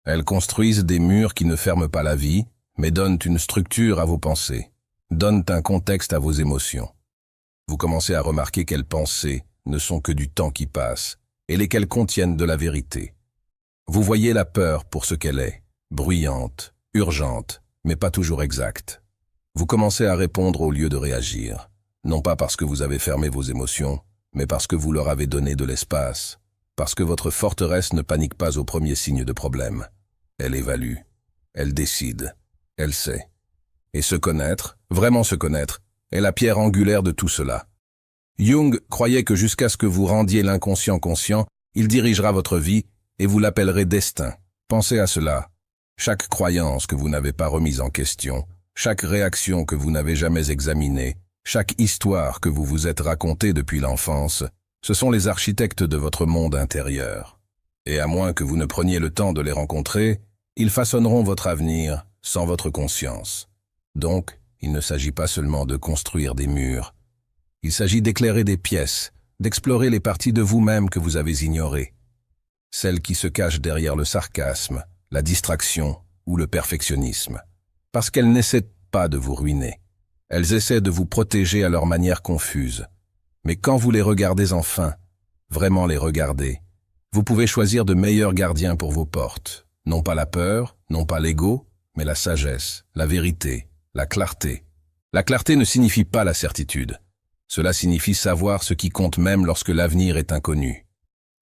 Elles construisent des murs qui ne ferment pas la vie, mais donnent une structure à vos pensées, donnent un contexte à vos émotions. Vous commencez à remarquer quelles pensées ne sont que du temps qui passe, et lesquelles contiennent de la vérité. Vous voyez la peur pour ce qu'elle est, bruyante, urgente, mais pas toujours exacte. Vous commencez à répondre au lieu de réagir, non pas parce que vous avez fermé vos émotions, mais parce que vous leur avez donné de l'espace, parce que votre forteresse ne panique pas au premier signe de problème. Elle évalue, elle décide, elle sait. Et se connaître, vraiment se connaître, est la pierre angulaire de tout cela. Jung croyait que jusqu'à ce que vous rendiez l'inconscient conscient, il dirigera votre vie et vous l'appellerez destin. Pensez à cela. Chaque croyance que vous n'avez pas remise en question, chaque réaction que vous n'avez jamais examinée, chaque histoire que vous vous êtes racontée depuis l'enfance, ce sont les architectes de votre monde intérieur. Et à moins que vous ne preniez le temps de les rencontrer, ils façonneront votre avenir sans votre conscience. Donc, il ne s'agit pas seulement de construire des murs. Il s'agit d'éclairer des pièces, d'explorer les parties de vous-même que vous avez ignorées. Celles qui se cachent derrière le sarcasme, la distraction ou le perfectionnisme. Parce qu'elles n'essaient pas de vous ruiner. Elles essaient de vous protéger à leur manière confuse. Mais quand vous les regardez enfin, vraiment les regarder, vous pouvez choisir de meilleurs gardiens pour vos portes. Non pas la peur, non pas l'ego, mais la sagesse, la vérité, la clarté. La clarté ne signifie pas la certitude. Cela signifie savoir ce qui compte même lorsque l'avenir est inconnu.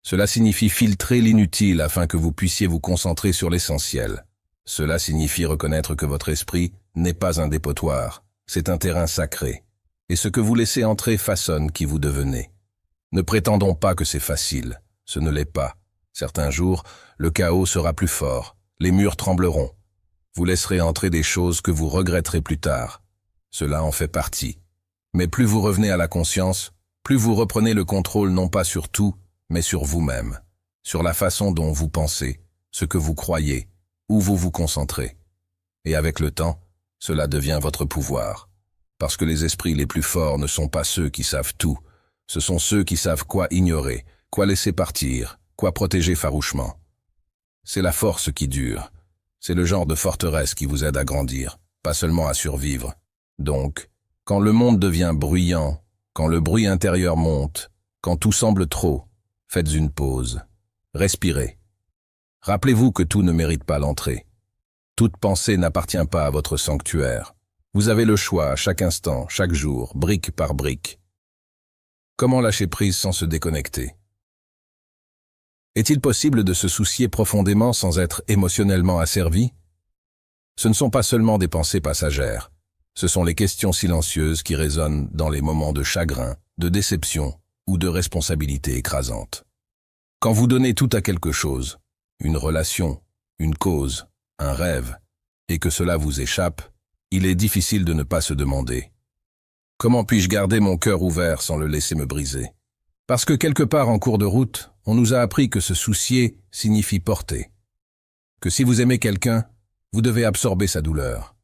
Cela signifie filtrer l'inutile afin que vous puissiez vous concentrer sur l'essentiel. Cela signifie reconnaître que votre esprit n'est pas un dépotoir, c'est un terrain sacré. Et ce que vous laissez entrer façonne qui vous devenez. Ne prétendons pas que c'est facile, ce ne l'est pas. Certains jours, le chaos sera plus fort, les murs trembleront. Vous laisserez entrer des choses que vous regretterez plus tard. Cela en fait partie. Mais plus vous revenez à la conscience, plus vous reprenez le contrôle non pas sur tout, mais sur vous-même, sur la façon dont vous pensez, ce que vous croyez, où vous vous concentrez. Et avec le temps, cela devient votre pouvoir. Parce que les esprits les plus forts ne sont pas ceux qui savent tout, ce sont ceux qui savent quoi ignorer, quoi laisser partir, quoi protéger farouchement. C'est la force qui dure, c'est le genre de forteresse qui vous aide à grandir, pas seulement à survivre. Donc, quand le monde devient bruyant, quand le bruit intérieur monte, quand tout semble trop, faites une pause, respirez. Rappelez-vous que tout ne mérite pas l'entrée. Toute pensée n'appartient pas à votre sanctuaire. Vous avez le choix à chaque instant, chaque jour, brique par brique. Comment lâcher prise sans se déconnecter? Est-il possible de se soucier profondément sans être émotionnellement asservi? Ce ne sont pas seulement des pensées passagères. Ce sont les questions silencieuses qui résonnent dans les moments de chagrin, de déception ou de responsabilité écrasante. Quand vous donnez tout à quelque chose, une relation, une cause, un rêve, et que cela vous échappe, il est difficile de ne pas se demander Comment puis-je garder mon cœur ouvert sans le laisser me briser? Parce que quelque part en cours de route, on nous a appris que se soucier signifie porter. Que si vous aimez quelqu'un, vous devez absorber sa douleur.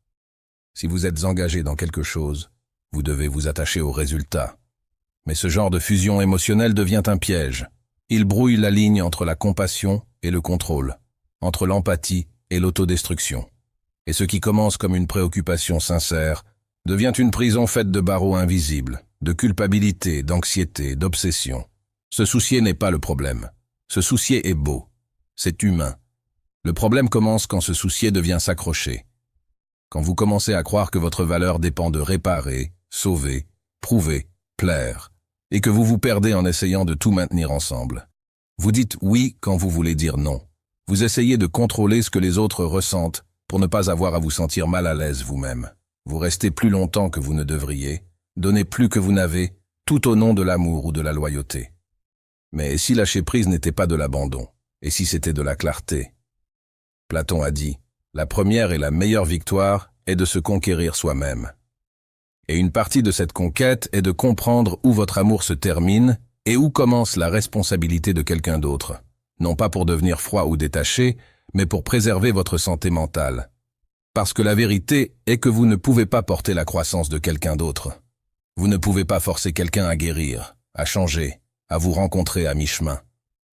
Si vous êtes engagé dans quelque chose, vous devez vous attacher au résultat. Mais ce genre de fusion émotionnelle devient un piège. Il brouille la ligne entre la compassion et le contrôle, entre l'empathie et l'autodestruction. Et ce qui commence comme une préoccupation sincère devient une prison faite de barreaux invisibles, de culpabilité, d'anxiété, d'obsession. Se soucier n'est pas le problème. Se soucier est beau. C'est humain. Le problème commence quand se soucier devient s'accrocher. Quand vous commencez à croire que votre valeur dépend de réparer, sauver, prouver, plaire, et que vous vous perdez en essayant de tout maintenir ensemble. Vous dites oui quand vous voulez dire non. Vous essayez de contrôler ce que les autres ressentent pour ne pas avoir à vous sentir mal à l'aise vous-même. Vous restez plus longtemps que vous ne devriez, donnez plus que vous n'avez, tout au nom de l'amour ou de la loyauté. Mais si lâcher prise n'était pas de l'abandon, et si c'était de la clarté? Platon a dit, la première et la meilleure victoire est de se conquérir soi-même. Et une partie de cette conquête est de comprendre où votre amour se termine et où commence la responsabilité de quelqu'un d'autre. Non pas pour devenir froid ou détaché, mais pour préserver votre santé mentale. Parce que la vérité est que vous ne pouvez pas porter la croissance de quelqu'un d'autre. Vous ne pouvez pas forcer quelqu'un à guérir, à changer, à vous rencontrer à mi-chemin.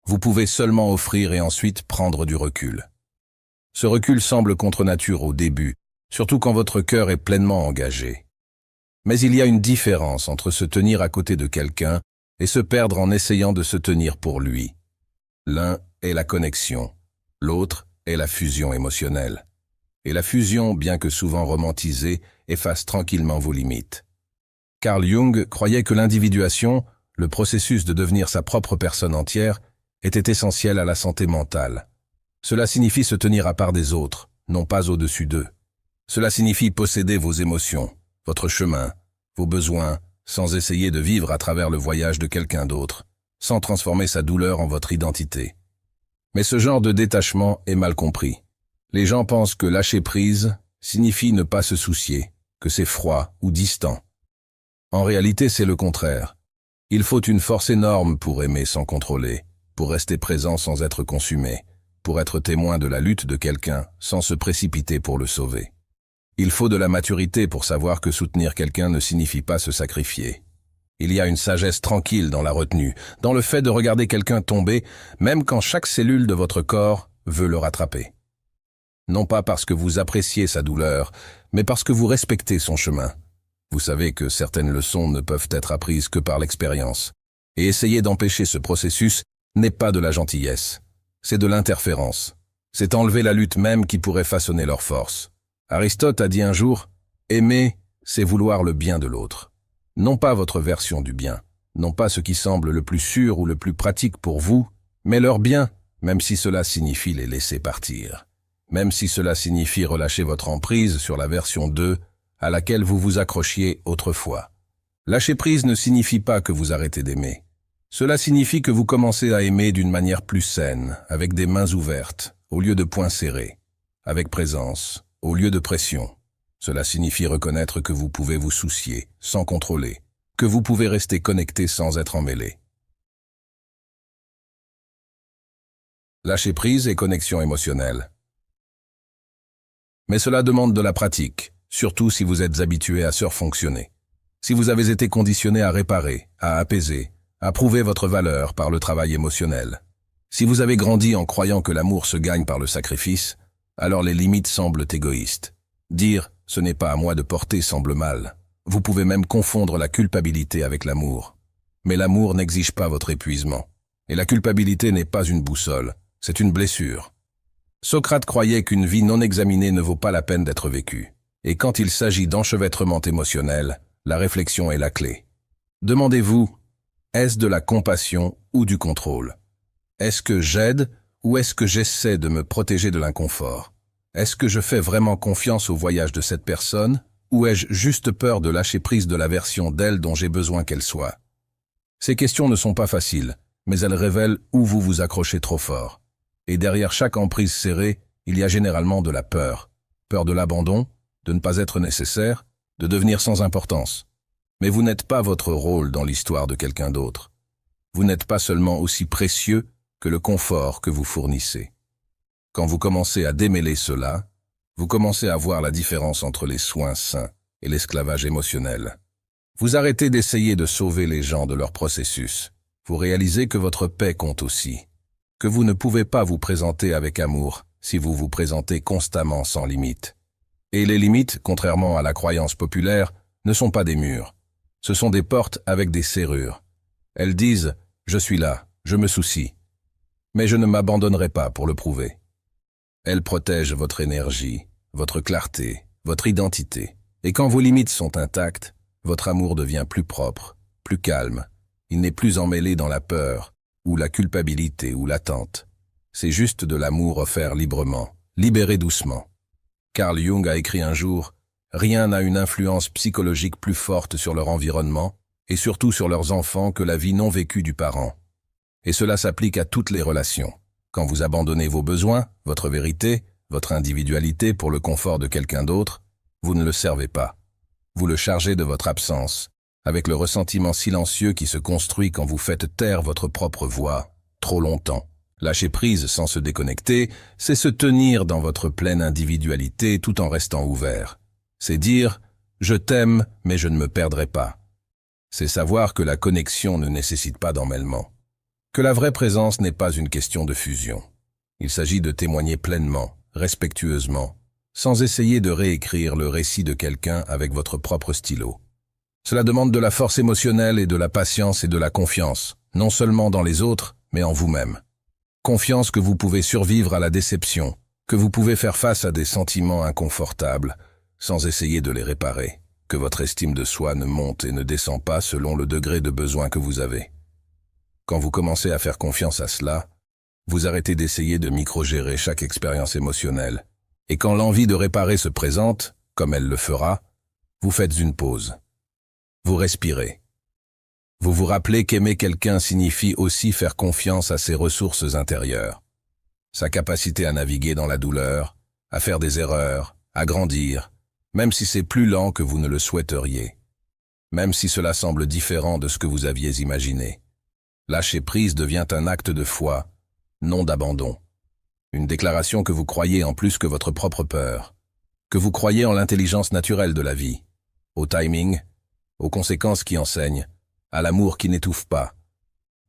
Vous pouvez seulement offrir et ensuite prendre du recul. Ce recul semble contre nature au début, surtout quand votre cœur est pleinement engagé. Mais il y a une différence entre se tenir à côté de quelqu'un et se perdre en essayant de se tenir pour lui. L'un est la connexion, l'autre est la fusion émotionnelle. Et la fusion, bien que souvent romantisée, efface tranquillement vos limites. Carl Jung croyait que l'individuation, le processus de devenir sa propre personne entière, était essentiel à la santé mentale. Cela signifie se tenir à part des autres, non pas au-dessus d'eux. Cela signifie posséder vos émotions, votre chemin, vos besoins, sans essayer de vivre à travers le voyage de quelqu'un d'autre, sans transformer sa douleur en votre identité. Mais ce genre de détachement est mal compris. Les gens pensent que lâcher prise signifie ne pas se soucier, que c'est froid ou distant. En réalité, c'est le contraire. Il faut une force énorme pour aimer sans contrôler, pour rester présent sans être consumé, pour être témoin de la lutte de quelqu'un sans se précipiter pour le sauver. Il faut de la maturité pour savoir que soutenir quelqu'un ne signifie pas se sacrifier. Il y a une sagesse tranquille dans la retenue, dans le fait de regarder quelqu'un tomber, même quand chaque cellule de votre corps veut le rattraper. Non pas parce que vous appréciez sa douleur, mais parce que vous respectez son chemin. Vous savez que certaines leçons ne peuvent être apprises que par l'expérience. Et essayer d'empêcher ce processus n'est pas de la gentillesse. C'est de l'interférence. C'est enlever la lutte même qui pourrait façonner leur force. Aristote a dit un jour, « Aimer, c'est vouloir le bien de l'autre. » Non pas votre version du bien, non pas ce qui semble le plus sûr ou le plus pratique pour vous, mais leur bien, même si cela signifie les laisser partir. Même si cela signifie relâcher votre emprise sur la version 2 à laquelle vous vous accrochiez autrefois. Lâcher prise ne signifie pas que vous arrêtez d'aimer. Cela signifie que vous commencez à aimer d'une manière plus saine, avec des mains ouvertes, au lieu de poings serrés, avec présence, au lieu de pression. Cela signifie reconnaître que vous pouvez vous soucier, sans contrôler, que vous pouvez rester connecté sans être emmêlé. Lâcher prise et connexion émotionnelle. Mais cela demande de la pratique, surtout si vous êtes habitué à surfonctionner. Si vous avez été conditionné à réparer, à apaiser, à prouver votre valeur par le travail émotionnel. Si vous avez grandi en croyant que l'amour se gagne par le sacrifice, alors les limites semblent égoïstes. Dire « ce n'est pas à moi de porter » semble mal. Vous pouvez même confondre la culpabilité avec l'amour. Mais l'amour n'exige pas votre épuisement. Et la culpabilité n'est pas une boussole, c'est une blessure. Socrate croyait qu'une vie non examinée ne vaut pas la peine d'être vécue. Et quand il s'agit d'enchevêtrement émotionnel, la réflexion est la clé. Demandez-vous, est-ce de la compassion ou du contrôle? Est-ce que j'aide ou est-ce que j'essaie de me protéger de l'inconfort? Est-ce que je fais vraiment confiance au voyage de cette personne ou ai-je juste peur de lâcher prise de la version d'elle dont j'ai besoin qu'elle soit? Ces questions ne sont pas faciles, mais elles révèlent où vous vous accrochez trop fort. Et derrière chaque emprise serrée, il y a généralement de la peur. Peur de l'abandon, de ne pas être nécessaire, de devenir sans importance. Mais vous n'êtes pas votre rôle dans l'histoire de quelqu'un d'autre. Vous n'êtes pas seulement aussi précieux que le confort que vous fournissez. Quand vous commencez à démêler cela, vous commencez à voir la différence entre les soins sains et l'esclavage émotionnel. Vous arrêtez d'essayer de sauver les gens de leur processus. Vous réalisez que votre paix compte aussi, que vous ne pouvez pas vous présenter avec amour si vous vous présentez constamment sans limite. Et les limites, contrairement à la croyance populaire, ne sont pas des murs. Ce sont des portes avec des serrures. Elles disent « Je suis là, je me soucie, mais je ne m'abandonnerai pas pour le prouver ». Elles protègent votre énergie, votre clarté, votre identité. Et quand vos limites sont intactes, votre amour devient plus propre, plus calme. Il n'est plus emmêlé dans la peur, ou la culpabilité, ou l'attente. C'est juste de l'amour offert librement, libéré doucement. Carl Jung a écrit un jour « Rien n'a une influence psychologique plus forte sur leur environnement, et surtout sur leurs enfants que la vie non vécue du parent. » Et cela s'applique à toutes les relations. Quand vous abandonnez vos besoins, votre vérité, votre individualité pour le confort de quelqu'un d'autre, vous ne le servez pas. Vous le chargez de votre absence, avec le ressentiment silencieux qui se construit quand vous faites taire votre propre voix, trop longtemps. Lâcher prise sans se déconnecter, c'est se tenir dans votre pleine individualité tout en restant ouvert. C'est dire « je t'aime, mais je ne me perdrai pas ». C'est savoir que la connexion ne nécessite pas d'emmêlement. Que la vraie présence n'est pas une question de fusion. Il s'agit de témoigner pleinement, respectueusement, sans essayer de réécrire le récit de quelqu'un avec votre propre stylo. Cela demande de la force émotionnelle et de la patience et de la confiance, non seulement dans les autres, mais en vous-même. Confiance que vous pouvez survivre à la déception, que vous pouvez faire face à des sentiments inconfortables, sans essayer de les réparer, que votre estime de soi ne monte et ne descend pas selon le degré de besoin que vous avez. Quand vous commencez à faire confiance à cela, vous arrêtez d'essayer de micro-gérer chaque expérience émotionnelle. Et quand l'envie de réparer se présente, comme elle le fera, vous faites une pause. Vous respirez. Vous vous rappelez qu'aimer quelqu'un signifie aussi faire confiance à ses ressources intérieures, sa capacité à naviguer dans la douleur, à faire des erreurs, à grandir, même si c'est plus lent que vous ne le souhaiteriez, même si cela semble différent de ce que vous aviez imaginé. Lâcher prise devient un acte de foi, non d'abandon. Une déclaration que vous croyez en plus que votre propre peur, que vous croyez en l'intelligence naturelle de la vie, au timing, aux conséquences qui enseignent, à l'amour qui n'étouffe pas.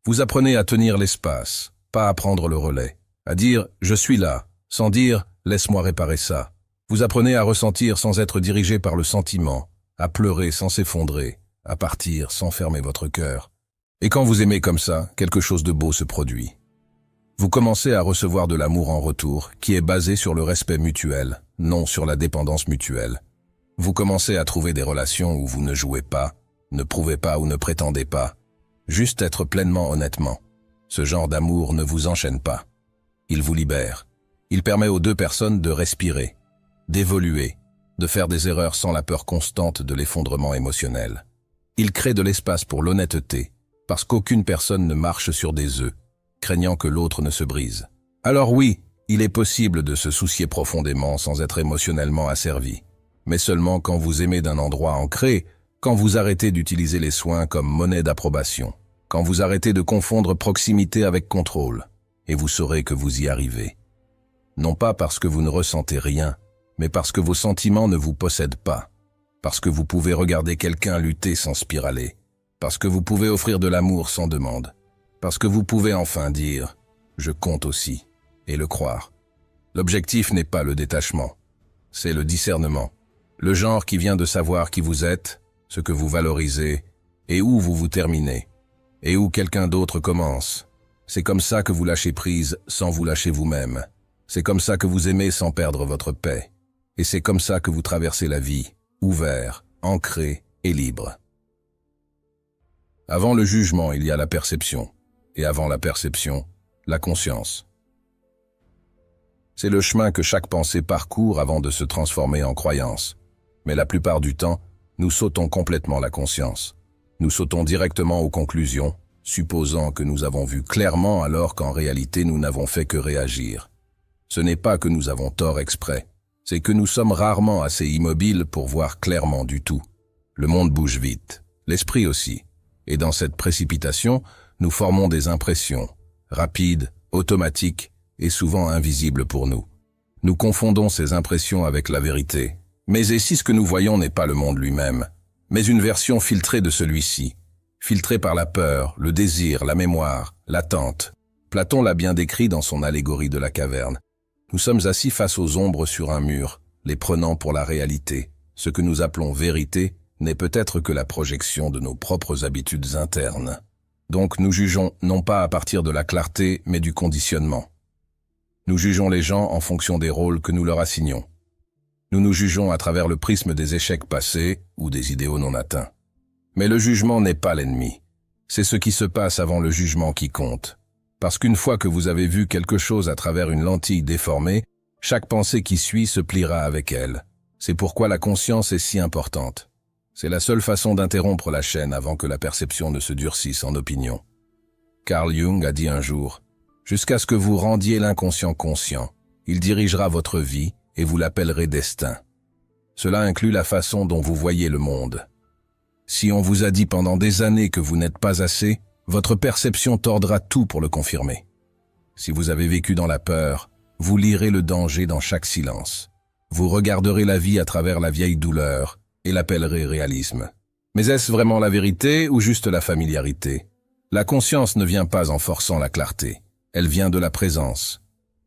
Vous apprenez à tenir l'espace, pas à prendre le relais, à dire « je suis là », sans dire « laisse-moi réparer ça ». Vous apprenez à ressentir sans être dirigé par le sentiment, à pleurer sans s'effondrer, à partir sans fermer votre cœur. Et quand vous aimez comme ça, quelque chose de beau se produit. Vous commencez à recevoir de l'amour en retour, qui est basé sur le respect mutuel, non sur la dépendance mutuelle. Vous commencez à trouver des relations où vous ne jouez pas, ne prouvez pas ou ne prétendez pas. Juste être pleinement honnêtement. Ce genre d'amour ne vous enchaîne pas. Il vous libère. Il permet aux deux personnes de respirer, d'évoluer, de faire des erreurs sans la peur constante de l'effondrement émotionnel. Il crée de l'espace pour l'honnêteté, parce qu'aucune personne ne marche sur des œufs, craignant que l'autre ne se brise. Alors oui, il est possible de se soucier profondément sans être émotionnellement asservi, mais seulement quand vous aimez d'un endroit ancré, quand vous arrêtez d'utiliser les soins comme monnaie d'approbation, quand vous arrêtez de confondre proximité avec contrôle, et vous saurez que vous y arrivez. Non pas parce que vous ne ressentez rien, mais parce que vos sentiments ne vous possèdent pas, parce que vous pouvez regarder quelqu'un lutter sans spiraler, parce que vous pouvez offrir de l'amour sans demande, parce que vous pouvez enfin dire « je compte aussi » et le croire. L'objectif n'est pas le détachement, c'est le discernement, le genre qui vient de savoir qui vous êtes, ce que vous valorisez, et où vous vous terminez, et où quelqu'un d'autre commence. C'est comme ça que vous lâchez prise sans vous lâcher vous-même. C'est comme ça que vous aimez sans perdre votre paix. Et c'est comme ça que vous traversez la vie, ouvert, ancré et libre. Avant le jugement, il y a la perception. Et avant la perception, la conscience. C'est le chemin que chaque pensée parcourt avant de se transformer en croyance. Mais la plupart du temps, nous sautons complètement la conscience. Nous sautons directement aux conclusions, supposant que nous avons vu clairement alors qu'en réalité nous n'avons fait que réagir. Ce n'est pas que nous avons tort exprès, c'est que nous sommes rarement assez immobiles pour voir clairement du tout. Le monde bouge vite. l'esprit aussi. Et dans cette précipitation, nous formons des impressions, rapides, automatiques et souvent invisibles pour nous. Nous confondons ces impressions avec la vérité. Mais et si ce que nous voyons n'est pas le monde lui-même, mais une version filtrée de celui-ci, filtrée par la peur, le désir, la mémoire, l'attente. Platon l'a bien décrit dans son allégorie de la caverne. Nous sommes assis face aux ombres sur un mur, les prenant pour la réalité. Ce que nous appelons vérité n'est peut-être que la projection de nos propres habitudes internes. Donc nous jugeons non pas à partir de la clarté, mais du conditionnement. Nous jugeons les gens en fonction des rôles que nous leur assignons. Nous nous jugeons à travers le prisme des échecs passés ou des idéaux non atteints. Mais le jugement n'est pas l'ennemi. C'est ce qui se passe avant le jugement qui compte. Parce qu'une fois que vous avez vu quelque chose à travers une lentille déformée, chaque pensée qui suit se pliera avec elle. C'est pourquoi la conscience est si importante. C'est la seule façon d'interrompre la chaîne avant que la perception ne se durcisse en opinion. Carl Jung a dit un jour, « Jusqu'à ce que vous rendiez l'inconscient conscient, il dirigera votre vie et vous l'appellerez destin. » Cela inclut la façon dont vous voyez le monde. Si on vous a dit pendant des années que vous n'êtes pas assez, votre perception tordra tout pour le confirmer. Si vous avez vécu dans la peur, vous lirez le danger dans chaque silence. Vous regarderez la vie à travers la vieille douleur et l'appellerez réalisme. Mais est-ce vraiment la vérité ou juste la familiarité? La conscience ne vient pas en forçant la clarté. Elle vient de la présence,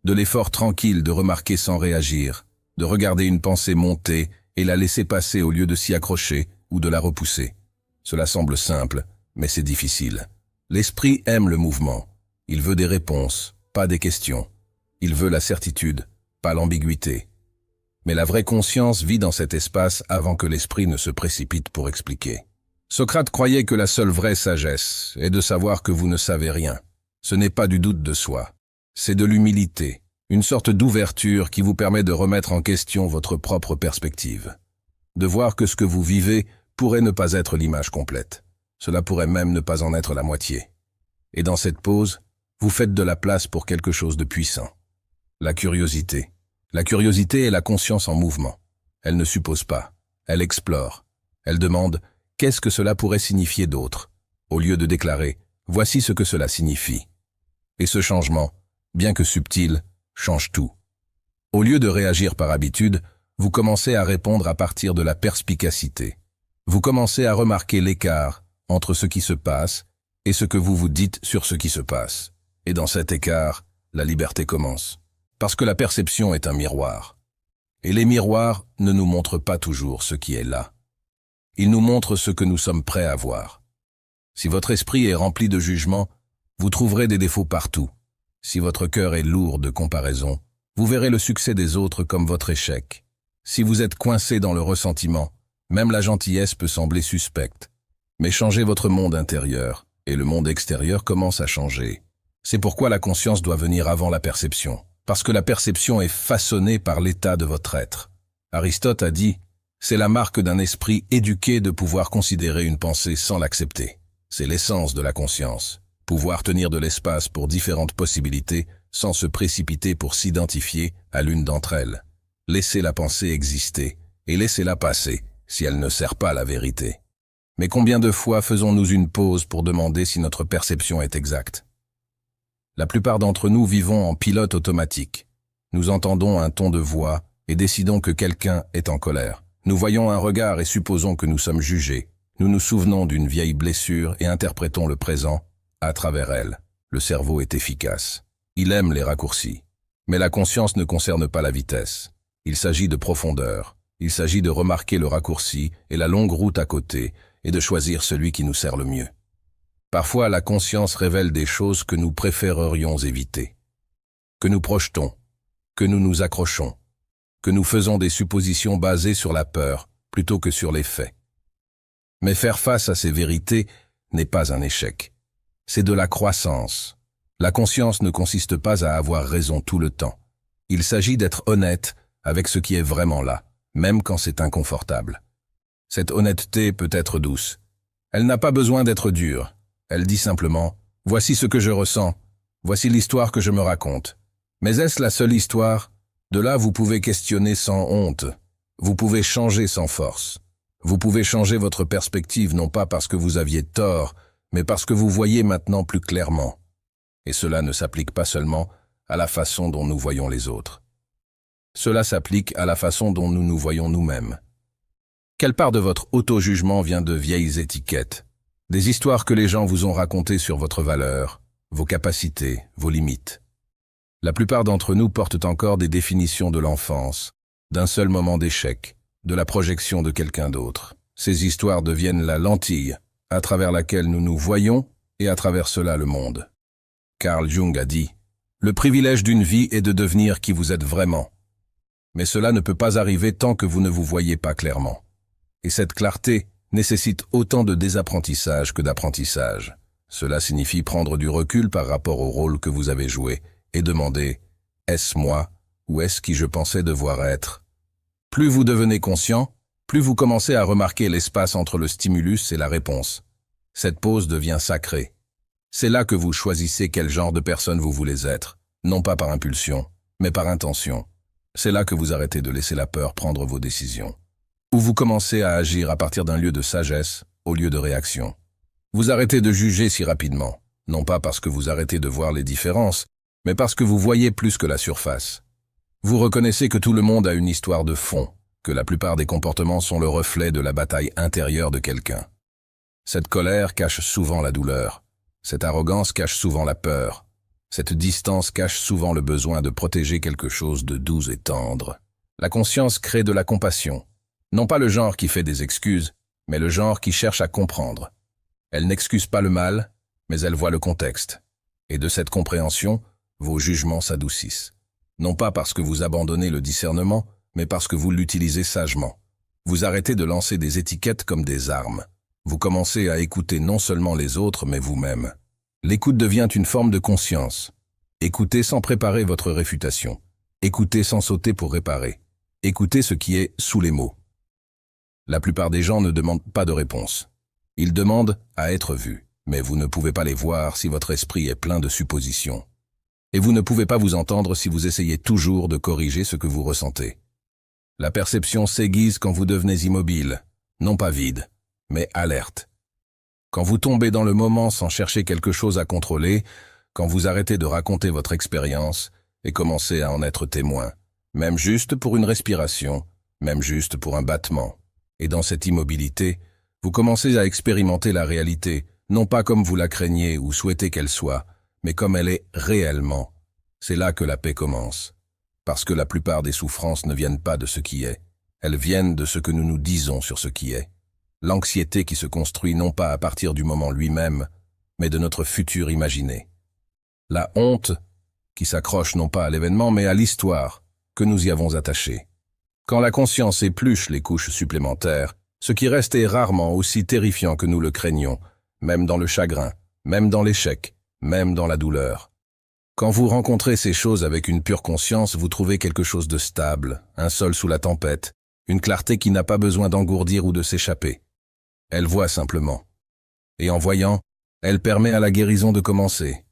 de l'effort tranquille de remarquer sans réagir, de regarder une pensée monter et la laisser passer au lieu de s'y accrocher ou de la repousser. Cela semble simple, mais c'est difficile. L'esprit aime le mouvement. Il veut des réponses, pas des questions. Il veut la certitude, pas l'ambiguïté. Mais la vraie conscience vit dans cet espace avant que l'esprit ne se précipite pour expliquer. Socrate croyait que la seule vraie sagesse est de savoir que vous ne savez rien. Ce n'est pas du doute de soi. C'est de l'humilité, une sorte d'ouverture qui vous permet de remettre en question votre propre perspective. De voir que ce que vous vivez pourrait ne pas être l'image complète. Cela pourrait même ne pas en être la moitié. Et dans cette pause, vous faites de la place pour quelque chose de puissant. La curiosité. La curiosité est la conscience en mouvement. Elle ne suppose pas, elle explore. Elle demande « qu'est-ce que cela pourrait signifier d'autre ?» au lieu de déclarer « voici ce que cela signifie ». Et ce changement, bien que subtil, change tout. Au lieu de réagir par habitude, vous commencez à répondre à partir de la perspicacité. Vous commencez à remarquer l'écart entre ce qui se passe et ce que vous vous dites sur ce qui se passe. Et dans cet écart, la liberté commence. Parce que la perception est un miroir. Et les miroirs ne nous montrent pas toujours ce qui est là. Ils nous montrent ce que nous sommes prêts à voir. Si votre esprit est rempli de jugement, vous trouverez des défauts partout. Si votre cœur est lourd de comparaison, vous verrez le succès des autres comme votre échec. Si vous êtes coincé dans le ressentiment, même la gentillesse peut sembler suspecte. Mais changez votre monde intérieur, et le monde extérieur commence à changer. C'est pourquoi la conscience doit venir avant la perception. Parce que la perception est façonnée par l'état de votre être. Aristote a dit, c'est la marque d'un esprit éduqué de pouvoir considérer une pensée sans l'accepter. C'est l'essence de la conscience. Pouvoir tenir de l'espace pour différentes possibilités sans se précipiter pour s'identifier à l'une d'entre elles. Laissez la pensée exister et laissez-la passer si elle ne sert pas à la vérité. Mais combien de fois faisons-nous une pause pour demander si notre perception est exacte? La plupart d'entre nous vivons en pilote automatique. Nous entendons un ton de voix et décidons que quelqu'un est en colère. Nous voyons un regard et supposons que nous sommes jugés. Nous nous souvenons d'une vieille blessure et interprétons le présent à travers elle. Le cerveau est efficace. Il aime les raccourcis. Mais la conscience ne concerne pas la vitesse. Il s'agit de profondeur. Il s'agit de remarquer le raccourci et la longue route à côté et de choisir celui qui nous sert le mieux. Parfois, la conscience révèle des choses que nous préférerions éviter, que nous projetons, que nous nous accrochons, que nous faisons des suppositions basées sur la peur plutôt que sur les faits. Mais faire face à ces vérités n'est pas un échec. C'est de la croissance. La conscience ne consiste pas à avoir raison tout le temps. Il s'agit d'être honnête avec ce qui est vraiment là, même quand c'est inconfortable. Cette honnêteté peut être douce. Elle n'a pas besoin d'être dure. Elle dit simplement « Voici ce que je ressens, voici l'histoire que je me raconte. » Mais est-ce la seule histoire? De là, vous pouvez questionner sans honte. Vous pouvez changer sans force. Vous pouvez changer votre perspective non pas parce que vous aviez tort, mais parce que vous voyez maintenant plus clairement. Et cela ne s'applique pas seulement à la façon dont nous voyons les autres. Cela s'applique à la façon dont nous nous voyons nous-mêmes. Quelle part de votre auto-jugement vient de vieilles étiquettes, des histoires que les gens vous ont racontées sur votre valeur, vos capacités, vos limites? La plupart d'entre nous portent encore des définitions de l'enfance, d'un seul moment d'échec, de la projection de quelqu'un d'autre. Ces histoires deviennent la lentille à travers laquelle nous nous voyons et à travers cela le monde. Carl Jung a dit « Le privilège d'une vie est de devenir qui vous êtes vraiment. Mais cela ne peut pas arriver tant que vous ne vous voyez pas clairement. Et cette clarté nécessite autant de désapprentissage que d'apprentissage. Cela signifie prendre du recul par rapport au rôle que vous avez joué et demander « Est-ce moi ou est-ce qui je pensais devoir être ?» Plus vous devenez conscient, plus vous commencez à remarquer l'espace entre le stimulus et la réponse. Cette pause devient sacrée. C'est là que vous choisissez quel genre de personne vous voulez être, non pas par impulsion, mais par intention. C'est là que vous arrêtez de laisser la peur prendre vos décisions. Où vous commencez à agir à partir d'un lieu de sagesse au lieu de réaction. Vous arrêtez de juger si rapidement, non pas parce que vous arrêtez de voir les différences, mais parce que vous voyez plus que la surface. Vous reconnaissez que tout le monde a une histoire de fond, que la plupart des comportements sont le reflet de la bataille intérieure de quelqu'un. Cette colère cache souvent la douleur. Cette arrogance cache souvent la peur. Cette distance cache souvent le besoin de protéger quelque chose de doux et tendre. La conscience crée de la compassion. Non pas le genre qui fait des excuses, mais le genre qui cherche à comprendre. Elle n'excuse pas le mal, mais elle voit le contexte. Et de cette compréhension, vos jugements s'adoucissent. Non pas parce que vous abandonnez le discernement, mais parce que vous l'utilisez sagement. Vous arrêtez de lancer des étiquettes comme des armes. Vous commencez à écouter non seulement les autres, mais vous-même. L'écoute devient une forme de conscience. Écoutez sans préparer votre réfutation. Écoutez sans sauter pour réparer. Écoutez ce qui est sous les mots. La plupart des gens ne demandent pas de réponse. Ils demandent à être vus, mais vous ne pouvez pas les voir si votre esprit est plein de suppositions. Et vous ne pouvez pas vous entendre si vous essayez toujours de corriger ce que vous ressentez. La perception s'aiguise quand vous devenez immobile, non pas vide, mais alerte. Quand vous tombez dans le moment sans chercher quelque chose à contrôler, quand vous arrêtez de raconter votre expérience et commencez à en être témoin, même juste pour une respiration, même juste pour un battement. Et dans cette immobilité, vous commencez à expérimenter la réalité, non pas comme vous la craignez ou souhaitez qu'elle soit, mais comme elle est réellement. C'est là que la paix commence. Parce que la plupart des souffrances ne viennent pas de ce qui est, elles viennent de ce que nous nous disons sur ce qui est. L'anxiété qui se construit non pas à partir du moment lui-même, mais de notre futur imaginé. La honte qui s'accroche non pas à l'événement, mais à l'histoire que nous y avons attachée. Quand la conscience épluche les couches supplémentaires, ce qui reste est rarement aussi terrifiant que nous le craignons, même dans le chagrin, même dans l'échec, même dans la douleur. Quand vous rencontrez ces choses avec une pure conscience, vous trouvez quelque chose de stable, un sol sous la tempête, une clarté qui n'a pas besoin d'engourdir ou de s'échapper. Elle voit simplement. Et en voyant, elle permet à la guérison de commencer.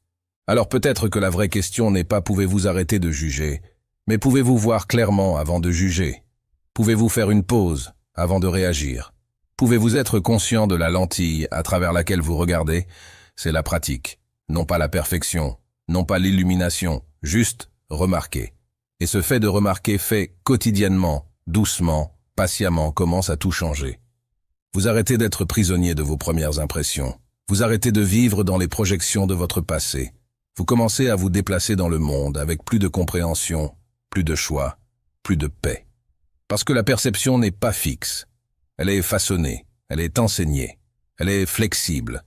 Alors peut-être que la vraie question n'est pas pouvez-vous arrêter de juger, mais pouvez-vous voir clairement avant de juger? Pouvez-vous faire une pause avant de réagir? Pouvez-vous être conscient de la lentille à travers laquelle vous regardez? C'est la pratique, non pas la perfection, non pas l'illumination, juste remarquer. Et ce fait de remarquer fait quotidiennement, doucement, patiemment commence à tout changer. Vous arrêtez d'être prisonnier de vos premières impressions. Vous arrêtez de vivre dans les projections de votre passé. Vous commencez à vous déplacer dans le monde avec plus de compréhension, plus de choix, plus de paix. Parce que la perception n'est pas fixe. Elle est façonnée, elle est enseignée, elle est flexible.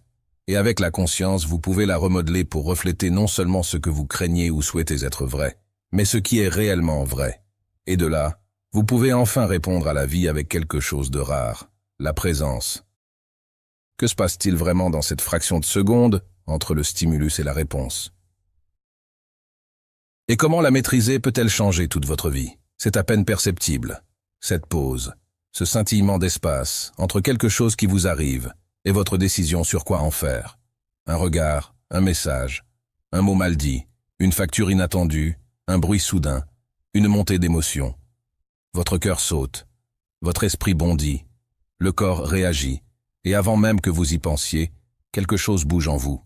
Et avec la conscience, vous pouvez la remodeler pour refléter non seulement ce que vous craignez ou souhaitez être vrai, mais ce qui est réellement vrai. Et de là, vous pouvez enfin répondre à la vie avec quelque chose de rare, la présence. Que se passe-t-il vraiment dans cette fraction de seconde entre le stimulus et la réponse? Et comment la maîtriser peut-elle changer toute votre vie? C'est à peine perceptible. Cette pause, ce scintillement d'espace entre quelque chose qui vous arrive et votre décision sur quoi en faire. Un regard, un message, un mot mal dit, une facture inattendue, un bruit soudain, une montée d'émotion. Votre cœur saute, votre esprit bondit, Le corps réagit, et avant même que vous y pensiez, quelque chose bouge en vous.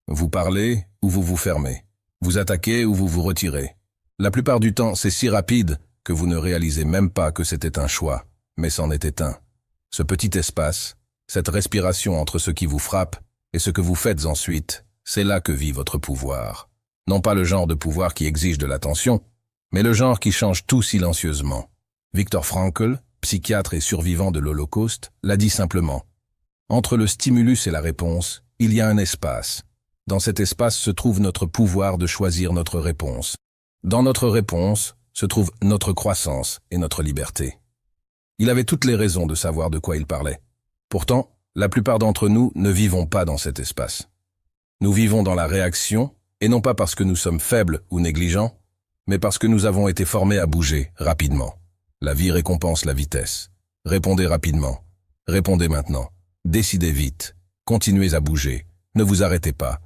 Vous parlez ou vous vous fermez. Vous attaquez ou vous vous retirez. La plupart du temps, c'est si rapide que vous ne réalisez même pas que c'était un choix, mais c'en était un. Ce petit espace, cette respiration entre ce qui vous frappe et ce que vous faites ensuite, c'est là que vit votre pouvoir. Non pas le genre de pouvoir qui exige de l'attention, mais le genre qui change tout silencieusement. Viktor Frankl, psychiatre et survivant de l'Holocauste, l'a dit simplement. Entre le stimulus et la réponse, il y a un espace. Dans cet espace se trouve notre pouvoir de choisir notre réponse. Dans notre réponse se trouve notre croissance et notre liberté. Il avait toutes les raisons de savoir de quoi il parlait. Pourtant, la plupart d'entre nous ne vivons pas dans cet espace. Nous vivons dans la réaction, et non pas parce que nous sommes faibles ou négligents, mais parce que nous avons été formés à bouger rapidement. La vie récompense la vitesse. Répondez rapidement. Répondez maintenant. Décidez vite. Continuez à bouger. Ne vous arrêtez pas.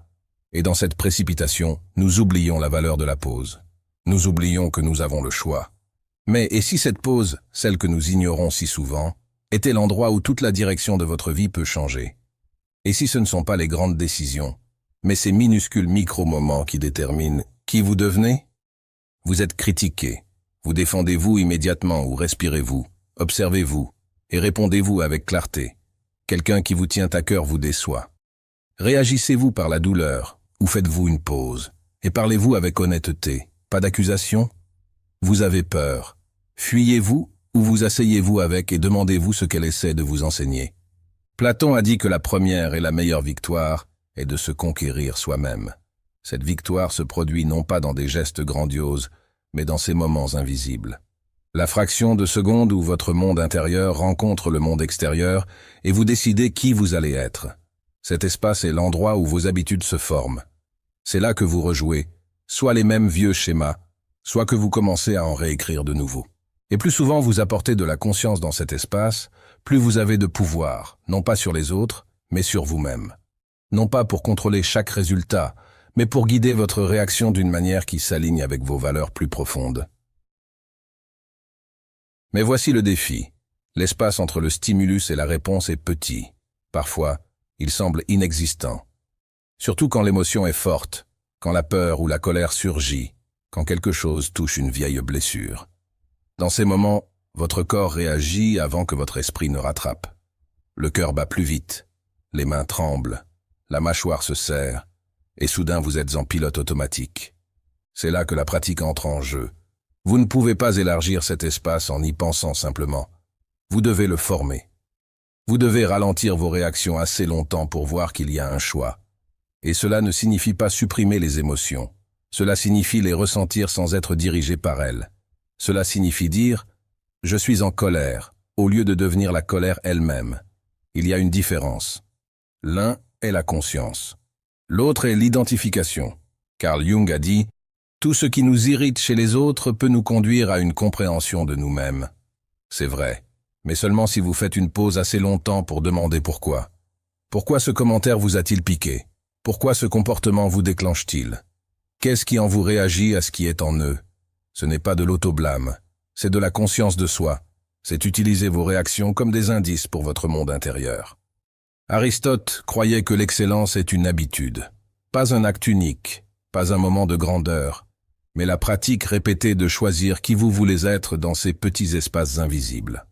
Et dans cette précipitation, nous oublions la valeur de la pause. Nous oublions que nous avons le choix. Mais et si cette pause, celle que nous ignorons si souvent, était l'endroit où toute la direction de votre vie peut changer? Et si ce ne sont pas les grandes décisions, mais ces minuscules micro-moments qui déterminent qui vous devenez? Vous êtes critiqué. Vous défendez-vous immédiatement ou respirez-vous, observez-vous et répondez-vous avec clarté. Quelqu'un qui vous tient à cœur vous déçoit. Réagissez-vous par la douleur ou faites-vous une pause et parlez-vous avec honnêteté, pas d'accusation? Vous avez peur. Fuyez-vous ou vous asseyez-vous avec et demandez-vous ce qu'elle essaie de vous enseigner? Platon a dit que la première et la meilleure victoire est de se conquérir soi-même. Cette victoire se produit non pas dans des gestes grandioses, mais dans ces moments invisibles. La fraction de seconde où votre monde intérieur rencontre le monde extérieur et vous décidez qui vous allez être. Cet espace est l'endroit où vos habitudes se forment. C'est là que vous rejouez, soit les mêmes vieux schémas, soit que vous commencez à en réécrire de nouveaux. Et plus souvent vous apportez de la conscience dans cet espace, plus vous avez de pouvoir, non pas sur les autres, mais sur vous-même. Non pas pour contrôler chaque résultat, mais pour guider votre réaction d'une manière qui s'aligne avec vos valeurs plus profondes. Mais voici le défi. L'espace entre le stimulus et la réponse est petit. Parfois, il semble inexistant. Surtout quand l'émotion est forte, quand la peur ou la colère surgit, quand quelque chose touche une vieille blessure. Dans ces moments, votre corps réagit avant que votre esprit ne rattrape. Le cœur bat plus vite, les mains tremblent, la mâchoire se serre, et soudain vous êtes en pilote automatique. C'est là que la pratique entre en jeu. Vous ne pouvez pas élargir cet espace en y pensant simplement. Vous devez le former. Vous devez ralentir vos réactions assez longtemps pour voir qu'il y a un choix. Et cela ne signifie pas supprimer les émotions. Cela signifie les ressentir sans être dirigé par elles. Cela signifie dire « je suis en colère » au lieu de devenir la colère elle-même. Il y a une différence. L'un est la conscience. L'autre est l'identification. Carl Jung a dit « tout ce qui nous irrite chez les autres peut nous conduire à une compréhension de nous-mêmes ». C'est vrai, mais seulement si vous faites une pause assez longtemps pour demander pourquoi. Pourquoi ce commentaire vous a-t-il piqué? Pourquoi ce comportement vous déclenche-t-il? Qu'est-ce qui en vous réagit à ce qui est en eux? Ce n'est pas de l'auto-blâme, c'est de la conscience de soi. C'est utiliser vos réactions comme des indices pour votre monde intérieur. Aristote croyait que l'excellence est une habitude, pas un acte unique, pas un moment de grandeur, mais la pratique répétée de choisir qui vous voulez être dans ces petits espaces invisibles.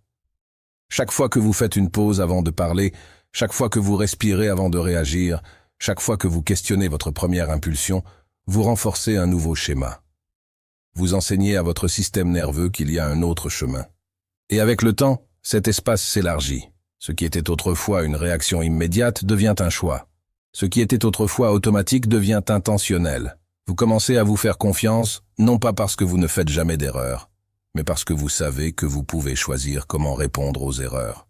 Chaque fois que vous faites une pause avant de parler, chaque fois que vous respirez avant de réagir, chaque fois que vous questionnez votre première impulsion, vous renforcez un nouveau schéma. Vous enseignez à votre système nerveux qu'il y a un autre chemin. Et avec le temps, cet espace s'élargit. Ce qui était autrefois une réaction immédiate devient un choix. Ce qui était autrefois automatique devient intentionnel. Vous commencez à vous faire confiance, non pas parce que vous ne faites jamais d'erreurs, mais parce que vous savez que vous pouvez choisir comment répondre aux erreurs.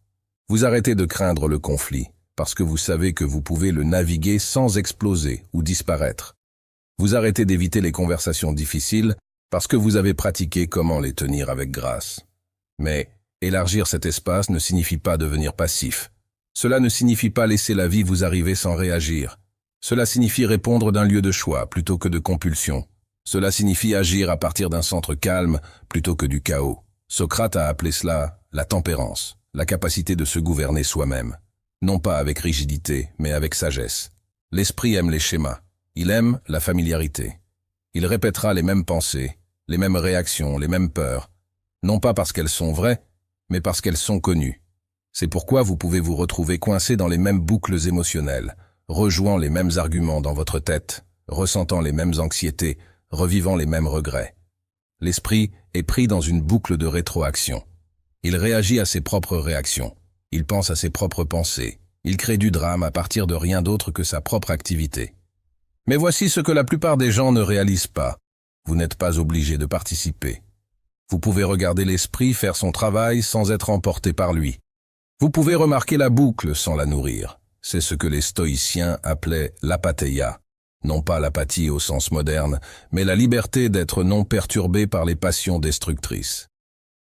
Vous arrêtez de craindre le conflit, parce que vous savez que vous pouvez le naviguer sans exploser ou disparaître. Vous arrêtez d'éviter les conversations difficiles, parce que vous avez pratiqué comment les tenir avec grâce. Mais élargir cet espace ne signifie pas devenir passif. Cela ne signifie pas laisser la vie vous arriver sans réagir. Cela signifie répondre d'un lieu de choix plutôt que de compulsion. Cela signifie agir à partir d'un centre calme plutôt que du chaos. Socrate a appelé cela la tempérance, la capacité de se gouverner soi-même. Non pas avec rigidité, mais avec sagesse. L'esprit aime les schémas. Il aime la familiarité. Il répétera les mêmes pensées, les mêmes réactions, les mêmes peurs. Non pas parce qu'elles sont vraies, mais parce qu'elles sont connues. C'est pourquoi vous pouvez vous retrouver coincé dans les mêmes boucles émotionnelles, rejouant les mêmes arguments dans votre tête, ressentant les mêmes anxiétés, revivant les mêmes regrets. L'esprit est pris dans une boucle de rétroaction. Il réagit à ses propres réactions. Il pense à ses propres pensées. Il crée du drame à partir de rien d'autre que sa propre activité. Mais voici ce que la plupart des gens ne réalisent pas. Vous n'êtes pas obligé de participer. Vous pouvez regarder l'esprit faire son travail sans être emporté par lui. Vous pouvez remarquer la boucle sans la nourrir. C'est ce que les stoïciens appelaient l'apatheia. Non pas l'apathie au sens moderne, mais la liberté d'être non perturbé par les passions destructrices.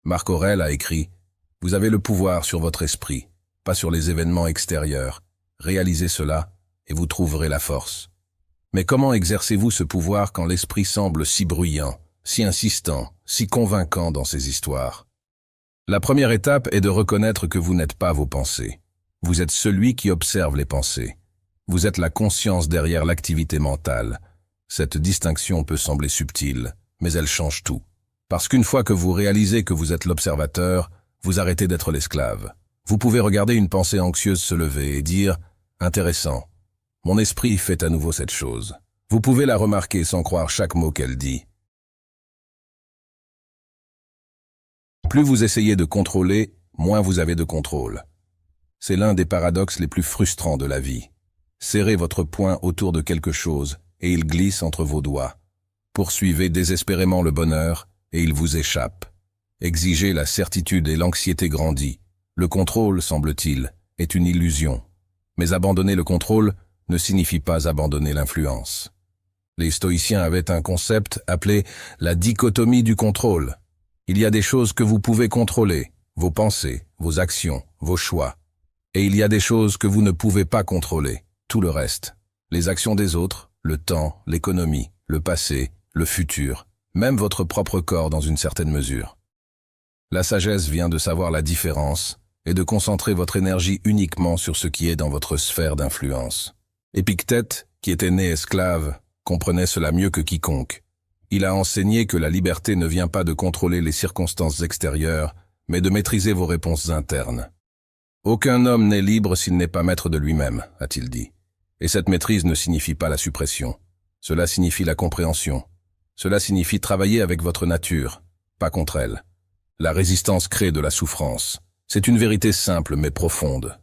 Marc Aurèle a écrit « Vous avez le pouvoir sur votre esprit, pas sur les événements extérieurs. Réalisez cela et vous trouverez la force. » Mais comment exercez-vous ce pouvoir quand l'esprit semble si bruyant, si insistant, si convaincant dans ses histoires? La première étape est de reconnaître que vous n'êtes pas vos pensées. Vous êtes celui qui observe les pensées. Vous êtes la conscience derrière l'activité mentale. Cette distinction peut sembler subtile, mais elle change tout. Parce qu'une fois que vous réalisez que vous êtes l'observateur, vous arrêtez d'être l'esclave. Vous pouvez regarder une pensée anxieuse se lever et dire « Intéressant, mon esprit fait à nouveau cette chose ». Vous pouvez la remarquer sans croire chaque mot qu'elle dit. Plus vous essayez de contrôler, moins vous avez de contrôle. C'est l'un des paradoxes les plus frustrants de la vie. Serrez votre poing autour de quelque chose et il glisse entre vos doigts. Poursuivez désespérément le bonheur et il vous échappe. Exigez la certitude et l'anxiété grandit. Le contrôle, semble-t-il, est une illusion. Mais abandonner le contrôle ne signifie pas abandonner l'influence. Les stoïciens avaient un concept appelé la dichotomie du contrôle. Il y a des choses que vous pouvez contrôler, vos pensées, vos actions, vos choix. Et il y a des choses que vous ne pouvez pas contrôler, tout le reste. Les actions des autres, le temps, l'économie, le passé, le futur, même votre propre corps dans une certaine mesure. La sagesse vient de savoir la différence et de concentrer votre énergie uniquement sur ce qui est dans votre sphère d'influence. Épictète, qui était né esclave, comprenait cela mieux que quiconque. Il a enseigné que la liberté ne vient pas de contrôler les circonstances extérieures, mais de maîtriser vos réponses internes. Aucun homme n'est libre s'il n'est pas maître de lui-même, a-t-il dit. Et cette maîtrise ne signifie pas la suppression. Cela signifie la compréhension. Cela signifie travailler avec votre nature, pas contre elle. La résistance crée de la souffrance. C'est une vérité simple mais profonde.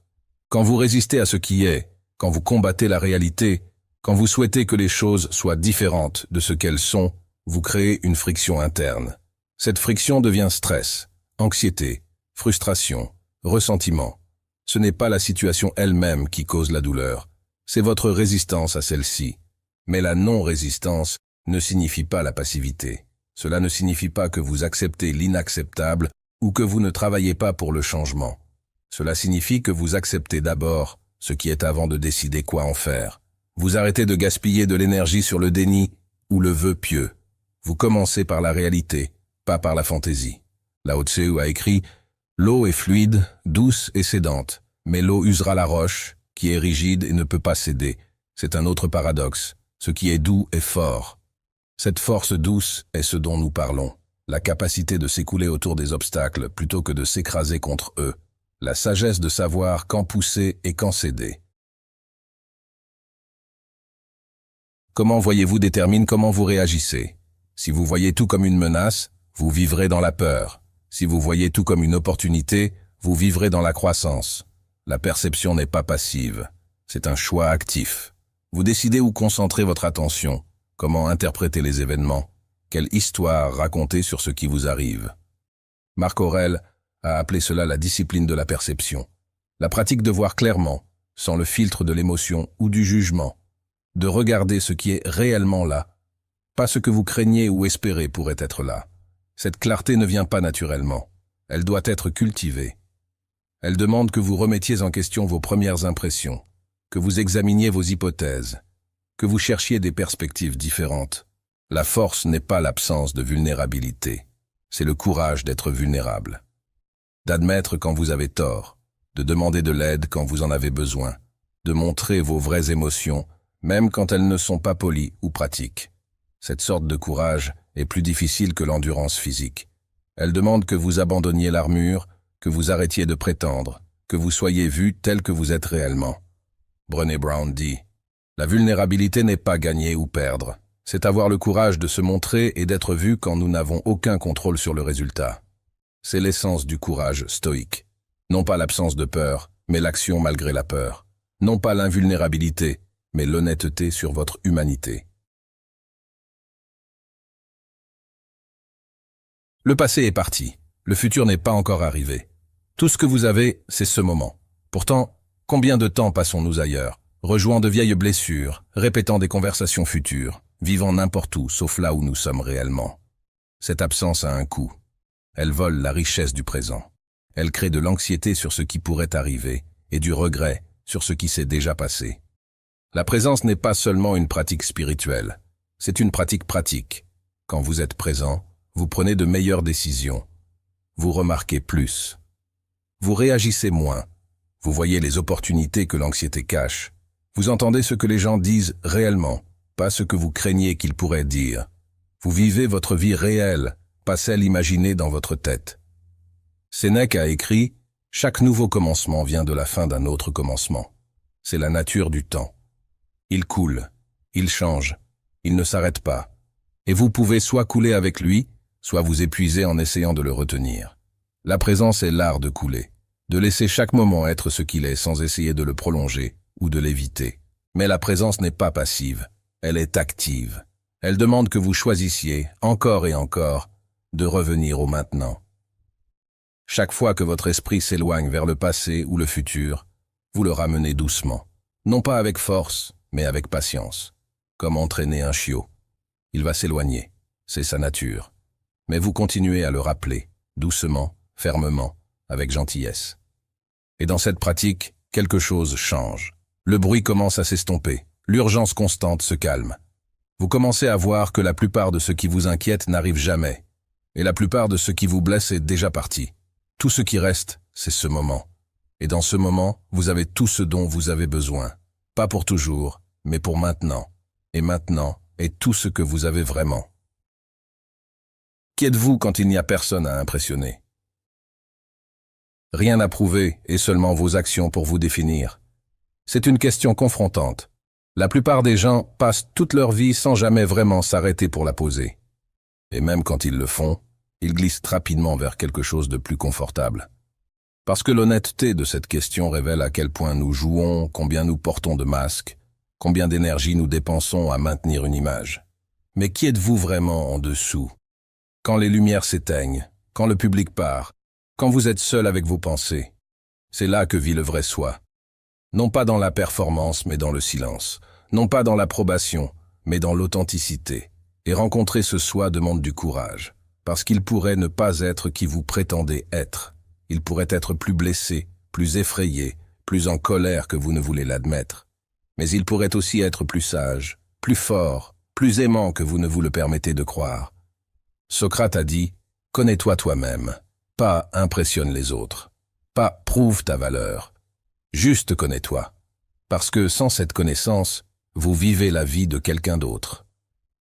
Quand vous résistez à ce qui est, quand vous combattez la réalité, quand vous souhaitez que les choses soient différentes de ce qu'elles sont, vous créez une friction interne. Cette friction devient stress, anxiété, frustration, ressentiment. Ce n'est pas la situation elle-même qui cause la douleur, c'est votre résistance à celle-ci. Mais la non-résistance ne signifie pas la passivité. Cela ne signifie pas que vous acceptez l'inacceptable ou que vous ne travaillez pas pour le changement. Cela signifie que vous acceptez d'abord ce qui est avant de décider quoi en faire. Vous arrêtez de gaspiller de l'énergie sur le déni ou le vœu pieux. Vous commencez par la réalité, pas par la fantaisie. Lao Tse a écrit « L'eau est fluide, douce et sédante, mais l'eau usera la roche, qui est rigide et ne peut pas céder. C'est un autre paradoxe. Ce qui est doux est fort. » Cette force douce est ce dont nous parlons, la capacité de s'écouler autour des obstacles plutôt que de s'écraser contre eux, la sagesse de savoir quand pousser et quand céder. Comment voyez-vous détermine comment vous réagissez. Si vous voyez tout comme une menace, vous vivrez dans la peur. Si vous voyez tout comme une opportunité, vous vivrez dans la croissance. La perception n'est pas passive, c'est un choix actif. Vous décidez où concentrer votre attention, comment interpréter les événements, quelle histoire raconter sur ce qui vous arrive. Marc Aurèle a appelé cela la discipline de la perception, la pratique de voir clairement, sans le filtre de l'émotion ou du jugement, de regarder ce qui est réellement là, pas ce que vous craignez ou espérez pourrait être là. Cette clarté ne vient pas naturellement, elle doit être cultivée. Elle demande que vous remettiez en question vos premières impressions, que vous examiniez vos hypothèses, que vous cherchiez des perspectives différentes. La force n'est pas l'absence de vulnérabilité, c'est le courage d'être vulnérable. d'admettre quand vous avez tort, de demander de l'aide quand vous en avez besoin, de montrer vos vraies émotions, même quand elles ne sont pas polies ou pratiques. Cette sorte de courage est plus difficile que l'endurance physique. Elle demande que vous abandonniez l'armure, que vous arrêtiez de prétendre, que vous soyez vu tel que vous êtes réellement. Brené Brown dit « La vulnérabilité n'est pas gagner ou perdre. C'est avoir le courage de se montrer et d'être vu quand nous n'avons aucun contrôle sur le résultat. C'est l'essence du courage stoïque. Non pas l'absence de peur, mais l'action malgré la peur. Non pas l'invulnérabilité, mais l'honnêteté sur votre humanité. » Le passé est parti. Le futur n'est pas encore arrivé. Tout ce que vous avez, c'est ce moment. Pourtant, combien de temps passons-nous ailleurs, rejouant de vieilles blessures, répétant des conversations futures, vivant n'importe où sauf là où nous sommes réellement. Cette absence a un coût. Elle vole la richesse du présent. Elle crée de l'anxiété sur ce qui pourrait arriver et du regret sur ce qui s'est déjà passé. La présence n'est pas seulement une pratique spirituelle, c'est une pratique pratique. Quand vous êtes présent, vous prenez de meilleures décisions. Vous remarquez plus. Vous réagissez moins. Vous voyez les opportunités que l'anxiété cache. Vous entendez ce que les gens disent réellement, pas ce que vous craignez qu'ils pourraient dire. Vous vivez votre vie réelle, pas celle imaginée dans votre tête. Sénèque a écrit « Chaque nouveau commencement vient de la fin d'un autre commencement. C'est la nature du temps. Il coule, il change, il ne s'arrête pas. Et vous pouvez soit couler avec lui, soit vous épuiser en essayant de le retenir. La présence est l'art de couler, de laisser chaque moment être ce qu'il est sans essayer de le prolonger ou de l'éviter. Mais la présence n'est pas passive, elle est active. Elle demande que vous choisissiez, encore et encore, de revenir au maintenant. Chaque fois que votre esprit s'éloigne vers le passé ou le futur, vous le ramenez doucement. Non pas avec force, mais avec patience. Comme entraîner un chiot. Il va s'éloigner, c'est sa nature. Mais vous continuez à le rappeler, doucement, fermement, avec gentillesse. Et dans cette pratique, quelque chose change. Le bruit commence à s'estomper, l'urgence constante se calme. Vous commencez à voir que la plupart de ce qui vous inquiète n'arrive jamais, et la plupart de ce qui vous blesse est déjà parti. Tout ce qui reste, c'est ce moment. Et dans ce moment, vous avez tout ce dont vous avez besoin. Pas pour toujours, mais pour maintenant. Et maintenant est tout ce que vous avez vraiment. Qui êtes-vous quand il n'y a personne à impressionner? Rien à prouver et seulement vos actions pour vous définir. C'est une question confrontante. La plupart des gens passent toute leur vie sans jamais vraiment s'arrêter pour la poser. Et même quand ils le font, ils glissent rapidement vers quelque chose de plus confortable. Parce que l'honnêteté de cette question révèle à quel point nous jouons, combien nous portons de masques, combien d'énergie nous dépensons à maintenir une image. Mais qui êtes-vous vraiment en dessous? Quand les lumières s'éteignent, quand le public part, quand vous êtes seul avec vos pensées, c'est là que vit le vrai soi. Non pas dans la performance, mais dans le silence. Non pas dans l'approbation, mais dans l'authenticité. Et rencontrer ce soi demande du courage, parce qu'il pourrait ne pas être qui vous prétendez être. Il pourrait être plus blessé, plus effrayé, plus en colère que vous ne voulez l'admettre. Mais il pourrait aussi être plus sage, plus fort, plus aimant que vous ne vous le permettez de croire. Socrate a dit « Connais-toi toi-même », pas « impressionne les autres », pas « prouve ta valeur », juste connais-toi. Parce que sans cette connaissance, vous vivez la vie de quelqu'un d'autre.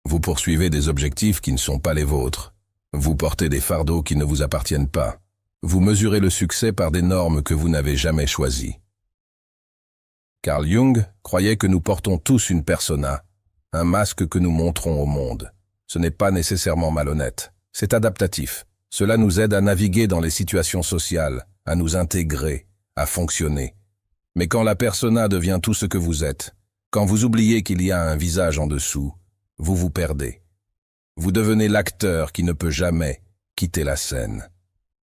Vous poursuivez des objectifs qui ne sont pas les vôtres. Vous portez des fardeaux qui ne vous appartiennent pas. Vous mesurez le succès par des normes que vous n'avez jamais choisies. Carl Jung croyait que nous portons tous une persona, un masque que nous montrons au monde. Ce n'est pas nécessairement malhonnête, c'est adaptatif. Cela nous aide à naviguer dans les situations sociales, à nous intégrer, à fonctionner. Mais quand la persona devient tout ce que vous êtes, quand vous oubliez qu'il y a un visage en dessous, vous vous perdez. Vous devenez l'acteur qui ne peut jamais quitter la scène.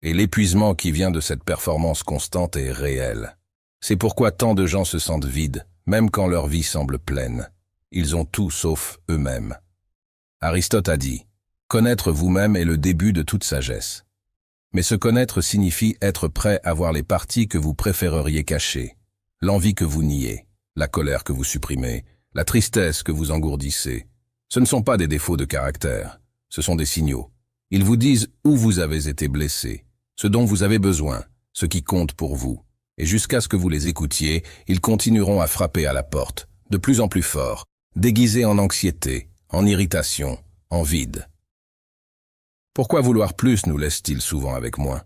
Et l'épuisement qui vient de cette performance constante est réel. C'est pourquoi tant de gens se sentent vides, même quand leur vie semble pleine. Ils ont tout sauf eux-mêmes. Aristote a dit « Connaître vous-même est le début de toute sagesse ». Mais se connaître signifie être prêt à voir les parties que vous préféreriez cacher, l'envie que vous niez, la colère que vous supprimez, la tristesse que vous engourdissez. Ce ne sont pas des défauts de caractère, ce sont des signaux. Ils vous disent où vous avez été blessé, ce dont vous avez besoin, ce qui compte pour vous. Et jusqu'à ce que vous les écoutiez, ils continueront à frapper à la porte, de plus en plus fort, déguisés en anxiété, en irritation, en vide. Pourquoi vouloir plus nous laisse-t-il souvent avec moins?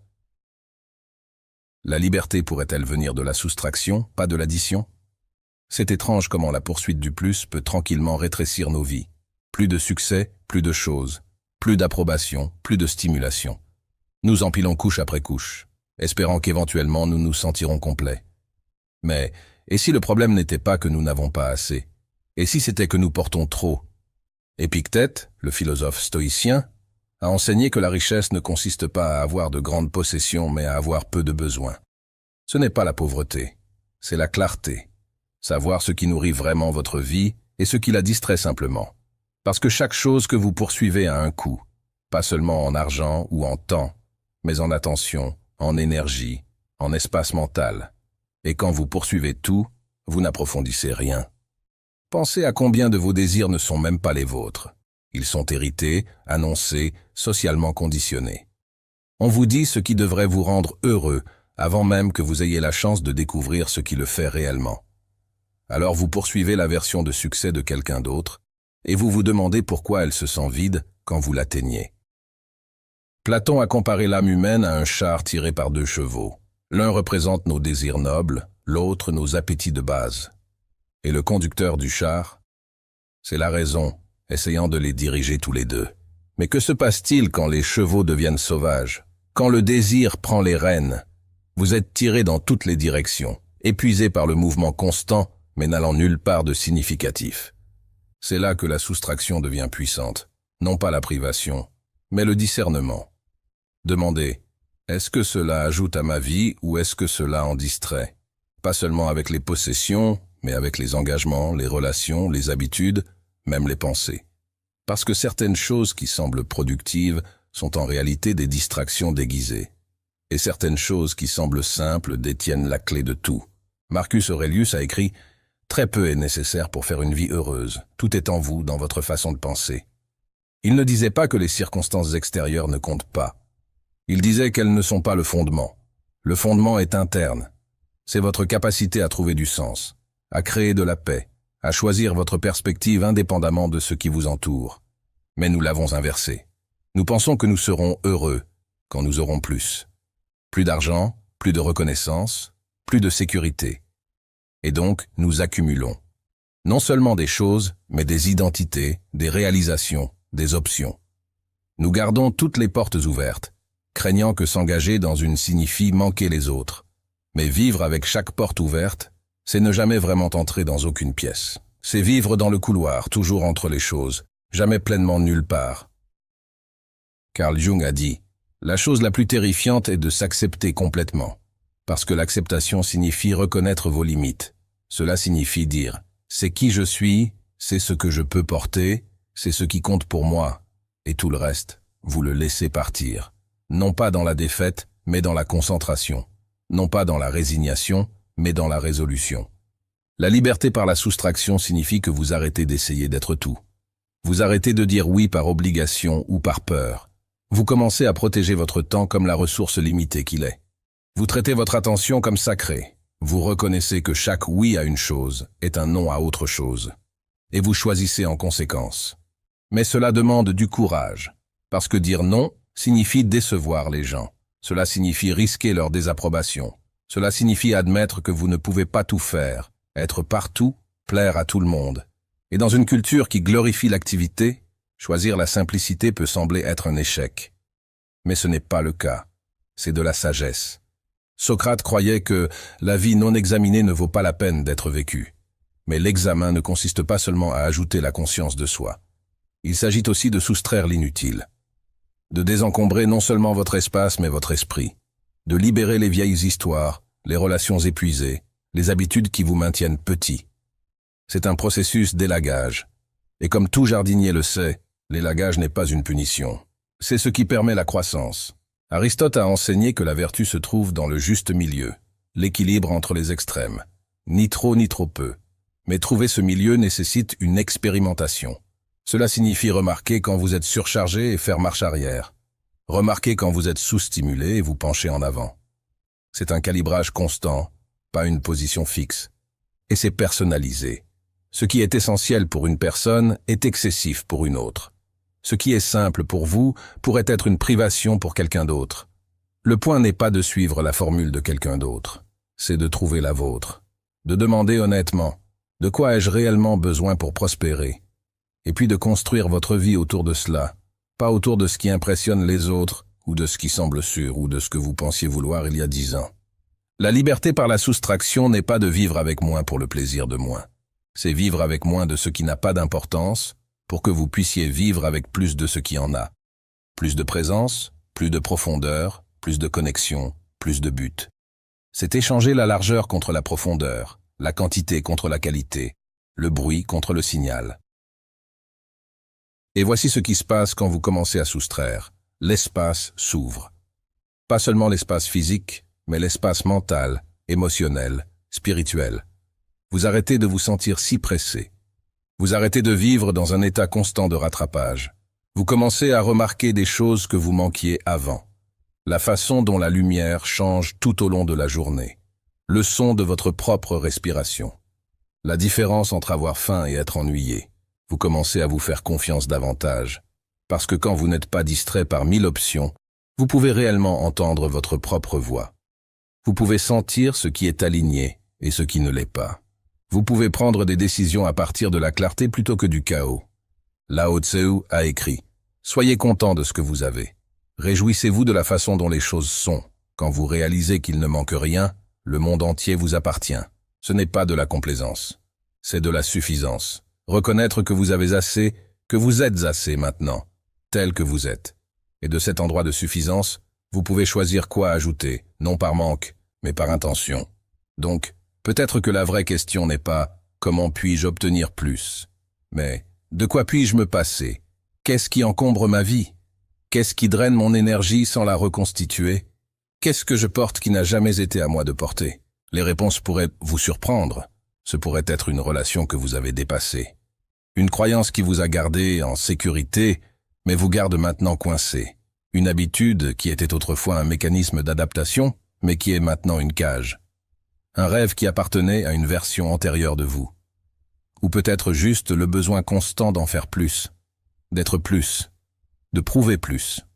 La liberté pourrait-elle venir de la soustraction, pas de l'addition? C'est étrange comment la poursuite du plus peut tranquillement rétrécir nos vies. Plus de succès, plus de choses, plus d'approbation, plus de stimulation. Nous empilons couche après couche, espérant qu'éventuellement nous nous sentirons complets. Mais, et si le problème n'était pas que nous n'avons pas assez? Et si c'était que nous portons trop? Épictète, le philosophe stoïcien, a enseigné que la richesse ne consiste pas à avoir de grandes possessions mais à avoir peu de besoins. Ce n'est pas la pauvreté, c'est la clarté. Savoir ce qui nourrit vraiment votre vie et ce qui la distrait simplement. Parce que chaque chose que vous poursuivez a un coût, pas seulement en argent ou en temps, mais en attention, en énergie, en espace mental. Et quand vous poursuivez tout, vous n'approfondissez rien. Pensez à combien de vos désirs ne sont même pas les vôtres. Ils sont hérités, annoncés, socialement conditionnés. On vous dit ce qui devrait vous rendre heureux avant même que vous ayez la chance de découvrir ce qui le fait réellement. Alors vous poursuivez la version de succès de quelqu'un d'autre et vous vous demandez pourquoi elle se sent vide quand vous l'atteignez. Platon a comparé l'âme humaine à un char tiré par 2 chevaux. L'un représente nos désirs nobles, l'autre nos appétits de base. Et le conducteur du char, c'est la raison, essayant de les diriger tous les deux. Mais que se passe-t-il quand les chevaux deviennent sauvages? Quand le désir prend les rênes? Vous êtes tiré dans toutes les directions, épuisé par le mouvement constant, mais n'allant nulle part de significatif. C'est là que la soustraction devient puissante, non pas la privation, mais le discernement. Demandez, est-ce que cela ajoute à ma vie ou est-ce que cela en distrait? Pas seulement avec les possessions, mais avec les engagements, les relations, les habitudes, même les pensées. Parce que certaines choses qui semblent productives sont en réalité des distractions déguisées. Et certaines choses qui semblent simples détiennent la clé de tout. Marcus Aurelius a écrit « Très peu est nécessaire pour faire une vie heureuse. Tout est en vous, dans votre façon de penser. » Il ne disait pas que les circonstances extérieures ne comptent pas. Il disait qu'elles ne sont pas le fondement. Le fondement est interne. C'est votre capacité à trouver du sens, à créer de la paix, à choisir votre perspective indépendamment de ce qui vous entoure. Mais nous l'avons inversé. Nous pensons que nous serons heureux quand nous aurons plus. Plus d'argent, plus de reconnaissance, plus de sécurité. Et donc, nous accumulons. Non seulement des choses, mais des identités, des réalisations, des options. Nous gardons toutes les portes ouvertes, craignant que s'engager dans une signifie manquer les autres. Mais vivre avec chaque porte ouverte, c'est ne jamais vraiment entrer dans aucune pièce. C'est vivre dans le couloir, toujours entre les choses, jamais pleinement nulle part. Carl Jung a dit, « La chose la plus terrifiante est de s'accepter complètement, parce que l'acceptation signifie reconnaître vos limites. Cela signifie dire, c'est qui je suis, c'est ce que je peux porter, c'est ce qui compte pour moi, et tout le reste, vous le laissez partir. Non pas dans la défaite, mais dans la concentration. Non pas dans la résignation, mais dans la résolution. La liberté par la soustraction signifie que vous arrêtez d'essayer d'être tout. Vous arrêtez de dire oui par obligation ou par peur. Vous commencez à protéger votre temps comme la ressource limitée qu'il est. Vous traitez votre attention comme sacrée. Vous reconnaissez que chaque oui à une chose est un non à autre chose. Et vous choisissez en conséquence. Mais cela demande du courage, parce que dire non signifie décevoir les gens. Cela signifie risquer leur désapprobation. Cela signifie admettre que vous ne pouvez pas tout faire, être partout, plaire à tout le monde. Et dans une culture qui glorifie l'activité, choisir la simplicité peut sembler être un échec. Mais ce n'est pas le cas. C'est de la sagesse. Socrate croyait que la vie non examinée ne vaut pas la peine d'être vécue. Mais l'examen ne consiste pas seulement à ajouter la conscience de soi. Il s'agit aussi de soustraire l'inutile. De désencombrer non seulement votre espace mais votre esprit. De libérer les vieilles histoires, les relations épuisées, les habitudes qui vous maintiennent petits. C'est un processus d'élagage. Et comme tout jardinier le sait, l'élagage n'est pas une punition. C'est ce qui permet la croissance. Aristote a enseigné que la vertu se trouve dans le juste milieu, l'équilibre entre les extrêmes. Ni trop ni trop peu. Mais trouver ce milieu nécessite une expérimentation. Cela signifie remarquer quand vous êtes surchargé et faire marche arrière. Remarquez quand vous êtes sous-stimulé et vous penchez en avant. C'est un calibrage constant, pas une position fixe. Et c'est personnalisé. Ce qui est essentiel pour une personne est excessif pour une autre. Ce qui est simple pour vous pourrait être une privation pour quelqu'un d'autre. Le point n'est pas de suivre la formule de quelqu'un d'autre, c'est de trouver la vôtre. De demander honnêtement, de quoi ai-je réellement besoin pour prospérer? Et puis de construire votre vie autour de cela, pas autour de ce qui impressionne les autres, ou de ce qui semble sûr, ou de ce que vous pensiez vouloir il y a 10 ans. La liberté par la soustraction n'est pas de vivre avec moins pour le plaisir de moins. C'est vivre avec moins de ce qui n'a pas d'importance, pour que vous puissiez vivre avec plus de ce qui en a. Plus de présence, plus de profondeur, plus de connexion, plus de but. C'est échanger la largeur contre la profondeur, la quantité contre la qualité, le bruit contre le signal. Et voici ce qui se passe quand vous commencez à soustraire. L'espace s'ouvre. Pas seulement l'espace physique, mais l'espace mental, émotionnel, spirituel. Vous arrêtez de vous sentir si pressé. Vous arrêtez de vivre dans un état constant de rattrapage. Vous commencez à remarquer des choses que vous manquiez avant. La façon dont la lumière change tout au long de la journée. Le son de votre propre respiration. La différence entre avoir faim et être ennuyé. Vous commencez à vous faire confiance davantage. Parce que quand vous n'êtes pas distrait par 1000 options, vous pouvez réellement entendre votre propre voix. Vous pouvez sentir ce qui est aligné et ce qui ne l'est pas. Vous pouvez prendre des décisions à partir de la clarté plutôt que du chaos. Lao Tzu a écrit « Soyez content de ce que vous avez. Réjouissez-vous de la façon dont les choses sont. Quand vous réalisez qu'il ne manque rien, le monde entier vous appartient. Ce n'est pas de la complaisance. C'est de la suffisance. Reconnaître que vous avez assez, que vous êtes assez maintenant, tel que vous êtes. Et de cet endroit de suffisance, vous pouvez choisir quoi ajouter, non par manque, mais par intention. Donc, peut-être que la vraie question n'est pas « Comment puis-je obtenir plus ?» mais « De quoi puis-je me passer? Qu'est-ce qui encombre ma vie? Qu'est-ce qui draine mon énergie sans la reconstituer? Qu'est-ce que je porte qui n'a jamais été à moi de porter? » Les réponses pourraient vous surprendre. Ce pourrait être une relation que vous avez dépassée. Une croyance qui vous a gardé en sécurité, mais vous garde maintenant coincé. Une habitude qui était autrefois un mécanisme d'adaptation, mais qui est maintenant une cage. Un rêve qui appartenait à une version antérieure de vous. Ou peut-être juste le besoin constant d'en faire plus, d'être plus, de prouver plus.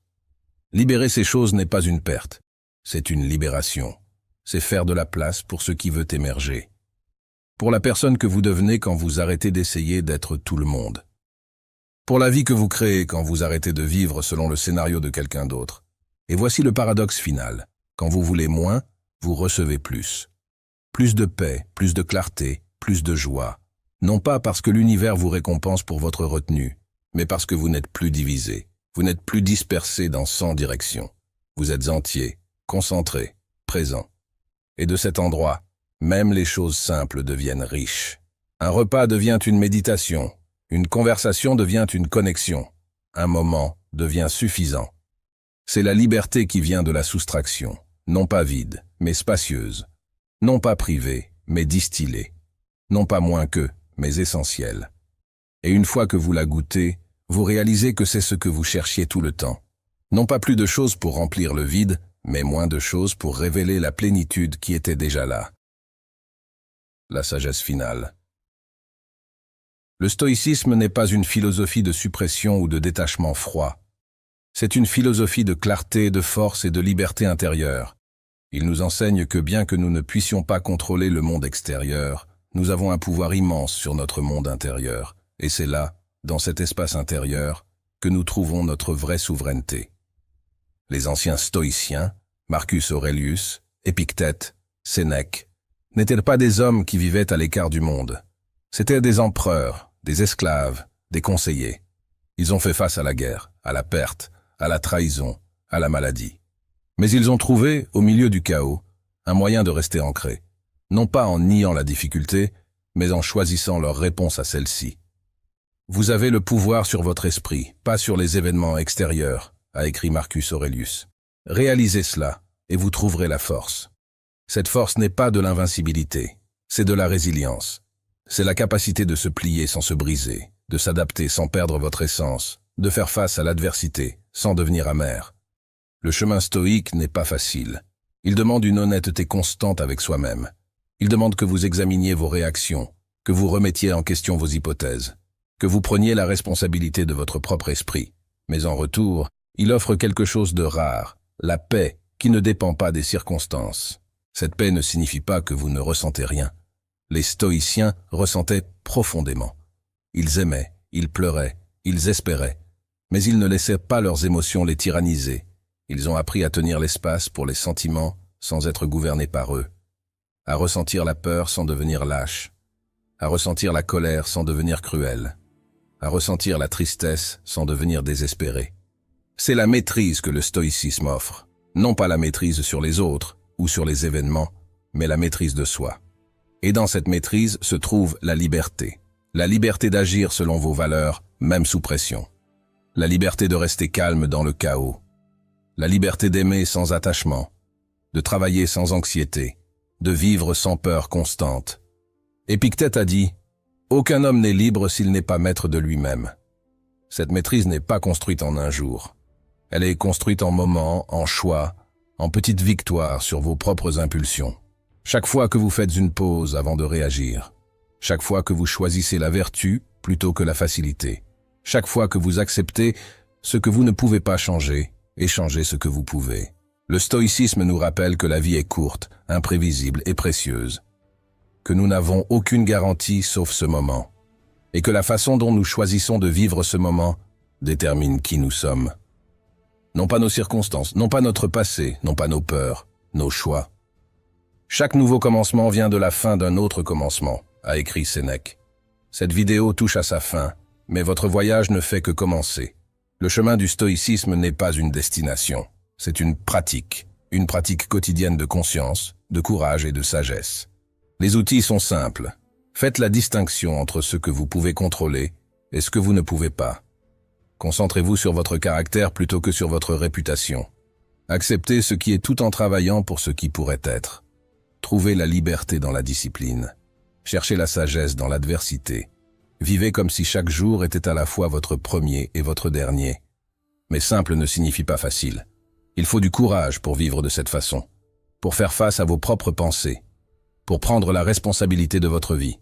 Libérer ces choses n'est pas une perte, c'est une libération. C'est faire de la place pour ce qui veut émerger. Pour la personne que vous devenez quand vous arrêtez d'essayer d'être tout le monde. Pour la vie que vous créez quand vous arrêtez de vivre selon le scénario de quelqu'un d'autre. Et voici le paradoxe final. Quand vous voulez moins, vous recevez plus. Plus de paix, plus de clarté, plus de joie. Non pas parce que l'univers vous récompense pour votre retenue, mais parce que vous n'êtes plus divisé. Vous n'êtes plus dispersé dans 100 directions. Vous êtes entier, concentré, présent. Et de cet endroit, même les choses simples deviennent riches. Un repas devient une méditation. Une conversation devient une connexion. Un moment devient suffisant. C'est la liberté qui vient de la soustraction, non pas vide, mais spacieuse. Non pas privée, mais distillée. Non pas moins que, mais essentielle. Et une fois que vous la goûtez, vous réalisez que c'est ce que vous cherchiez tout le temps. Non pas plus de choses pour remplir le vide, mais moins de choses pour révéler la plénitude qui était déjà là. La sagesse finale. Le stoïcisme n'est pas une philosophie de suppression ou de détachement froid. C'est une philosophie de clarté, de force et de liberté intérieure. Il nous enseigne que bien que nous ne puissions pas contrôler le monde extérieur, nous avons un pouvoir immense sur notre monde intérieur. Et c'est là, dans cet espace intérieur, que nous trouvons notre vraie souveraineté. Les anciens stoïciens, Marcus Aurelius, Épictète, Sénèque, n'étaient pas des hommes qui vivaient à l'écart du monde. C'étaient des empereurs, des esclaves, des conseillers. Ils ont fait face à la guerre, à la perte, à la trahison, à la maladie. Mais ils ont trouvé, au milieu du chaos, un moyen de rester ancrés, non pas en niant la difficulté, mais en choisissant leur réponse à celle-ci. Vous avez le pouvoir sur votre esprit, pas sur les événements extérieurs, a écrit Marcus Aurelius. Réalisez cela, et vous trouverez la force. Cette force n'est pas de l'invincibilité, c'est de la résilience. C'est la capacité de se plier sans se briser, de s'adapter sans perdre votre essence, de faire face à l'adversité sans devenir amer. Le chemin stoïque n'est pas facile. Il demande une honnêteté constante avec soi-même. Il demande que vous examiniez vos réactions, que vous remettiez en question vos hypothèses, que vous preniez la responsabilité de votre propre esprit. Mais en retour, il offre quelque chose de rare, la paix qui ne dépend pas des circonstances. Cette paix ne signifie pas que vous ne ressentez rien. Les stoïciens ressentaient profondément. Ils aimaient, ils pleuraient, ils espéraient, mais ils ne laissaient pas leurs émotions les tyranniser. Ils ont appris à tenir l'espace pour les sentiments sans être gouvernés par eux, à ressentir la peur sans devenir lâche, à ressentir la colère sans devenir cruel, à ressentir la tristesse sans devenir désespéré. C'est la maîtrise que le stoïcisme offre, non pas la maîtrise sur les autres ou sur les événements, mais la maîtrise de soi. Et dans cette maîtrise se trouve la liberté d'agir selon vos valeurs, même sous pression, la liberté de rester calme dans le chaos, la liberté d'aimer sans attachement, de travailler sans anxiété, de vivre sans peur constante. Épictète a dit « Aucun homme n'est libre s'il n'est pas maître de lui-même ». Cette maîtrise n'est pas construite en un jour. Elle est construite en moments, en choix, en petites victoires sur vos propres impulsions. Chaque fois que vous faites une pause avant de réagir, chaque fois que vous choisissez la vertu plutôt que la facilité, chaque fois que vous acceptez ce que vous ne pouvez pas changer et changez ce que vous pouvez. Le stoïcisme nous rappelle que la vie est courte, imprévisible et précieuse, que nous n'avons aucune garantie sauf ce moment, et que la façon dont nous choisissons de vivre ce moment détermine qui nous sommes. Non pas nos circonstances, non pas notre passé, non pas nos peurs, nos choix. Chaque nouveau commencement vient de la fin d'un autre commencement, a écrit Sénèque. Cette vidéo touche à sa fin, mais votre voyage ne fait que commencer. Le chemin du stoïcisme n'est pas une destination, c'est une pratique quotidienne de conscience, de courage et de sagesse. Les outils sont simples. Faites la distinction entre ce que vous pouvez contrôler et ce que vous ne pouvez pas. Concentrez-vous sur votre caractère plutôt que sur votre réputation. Acceptez ce qui est tout en travaillant pour ce qui pourrait être. Trouvez la liberté dans la discipline. Cherchez la sagesse dans l'adversité. Vivez comme si chaque jour était à la fois votre premier et votre dernier. Mais simple ne signifie pas facile. Il faut du courage pour vivre de cette façon, pour faire face à vos propres pensées, pour prendre la responsabilité de votre vie,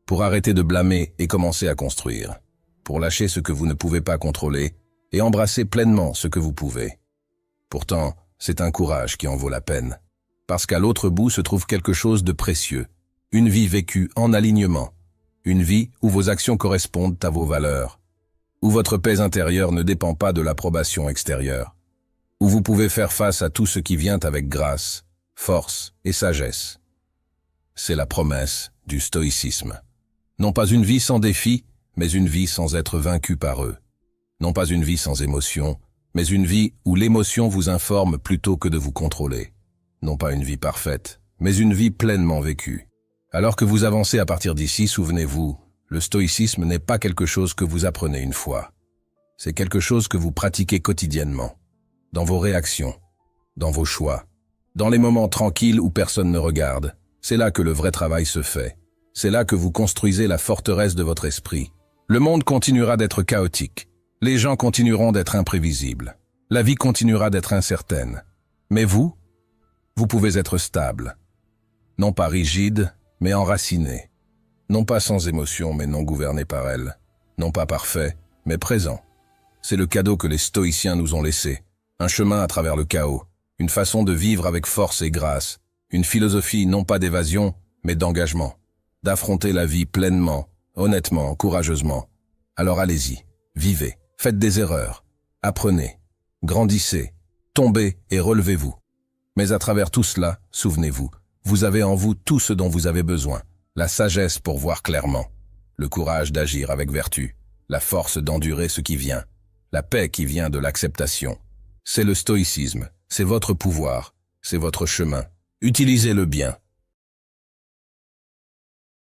pour arrêter de blâmer et commencer à construire, pour lâcher ce que vous ne pouvez pas contrôler et embrasser pleinement ce que vous pouvez. Pourtant, c'est un courage qui en vaut la peine, parce qu'à l'autre bout se trouve quelque chose de précieux, une vie vécue en alignement, une vie où vos actions correspondent à vos valeurs, où votre paix intérieure ne dépend pas de l'approbation extérieure, où vous pouvez faire face à tout ce qui vient avec grâce, force et sagesse. C'est la promesse du stoïcisme. Non pas une vie sans défis, mais une vie sans être vaincu par eux. Non pas une vie sans émotion, mais une vie où l'émotion vous informe plutôt que de vous contrôler. Non pas une vie parfaite, mais une vie pleinement vécue. Alors que vous avancez à partir d'ici, souvenez-vous, le stoïcisme n'est pas quelque chose que vous apprenez une fois. C'est quelque chose que vous pratiquez quotidiennement, dans vos réactions, dans vos choix, dans les moments tranquilles où personne ne regarde. C'est là que le vrai travail se fait. C'est là que vous construisez la forteresse de votre esprit. Le monde continuera d'être chaotique. Les gens continueront d'être imprévisibles. La vie continuera d'être incertaine. Mais vous pouvez être stable. Non pas rigide, mais enraciné. Non pas sans émotion, mais non gouverné par elle. Non pas parfait, mais présent. C'est le cadeau que les stoïciens nous ont laissé. Un chemin à travers le chaos. Une façon de vivre avec force et grâce. Une philosophie non pas d'évasion, mais d'engagement. D'affronter la vie pleinement, honnêtement, courageusement. Alors allez-y, vivez, faites des erreurs, apprenez, grandissez, tombez et relevez-vous. Mais à travers tout cela, souvenez-vous, vous avez en vous tout ce dont vous avez besoin. La sagesse pour voir clairement, le courage d'agir avec vertu, la force d'endurer ce qui vient, la paix qui vient de l'acceptation. C'est le stoïcisme, c'est votre pouvoir, c'est votre chemin. Utilisez-le bien.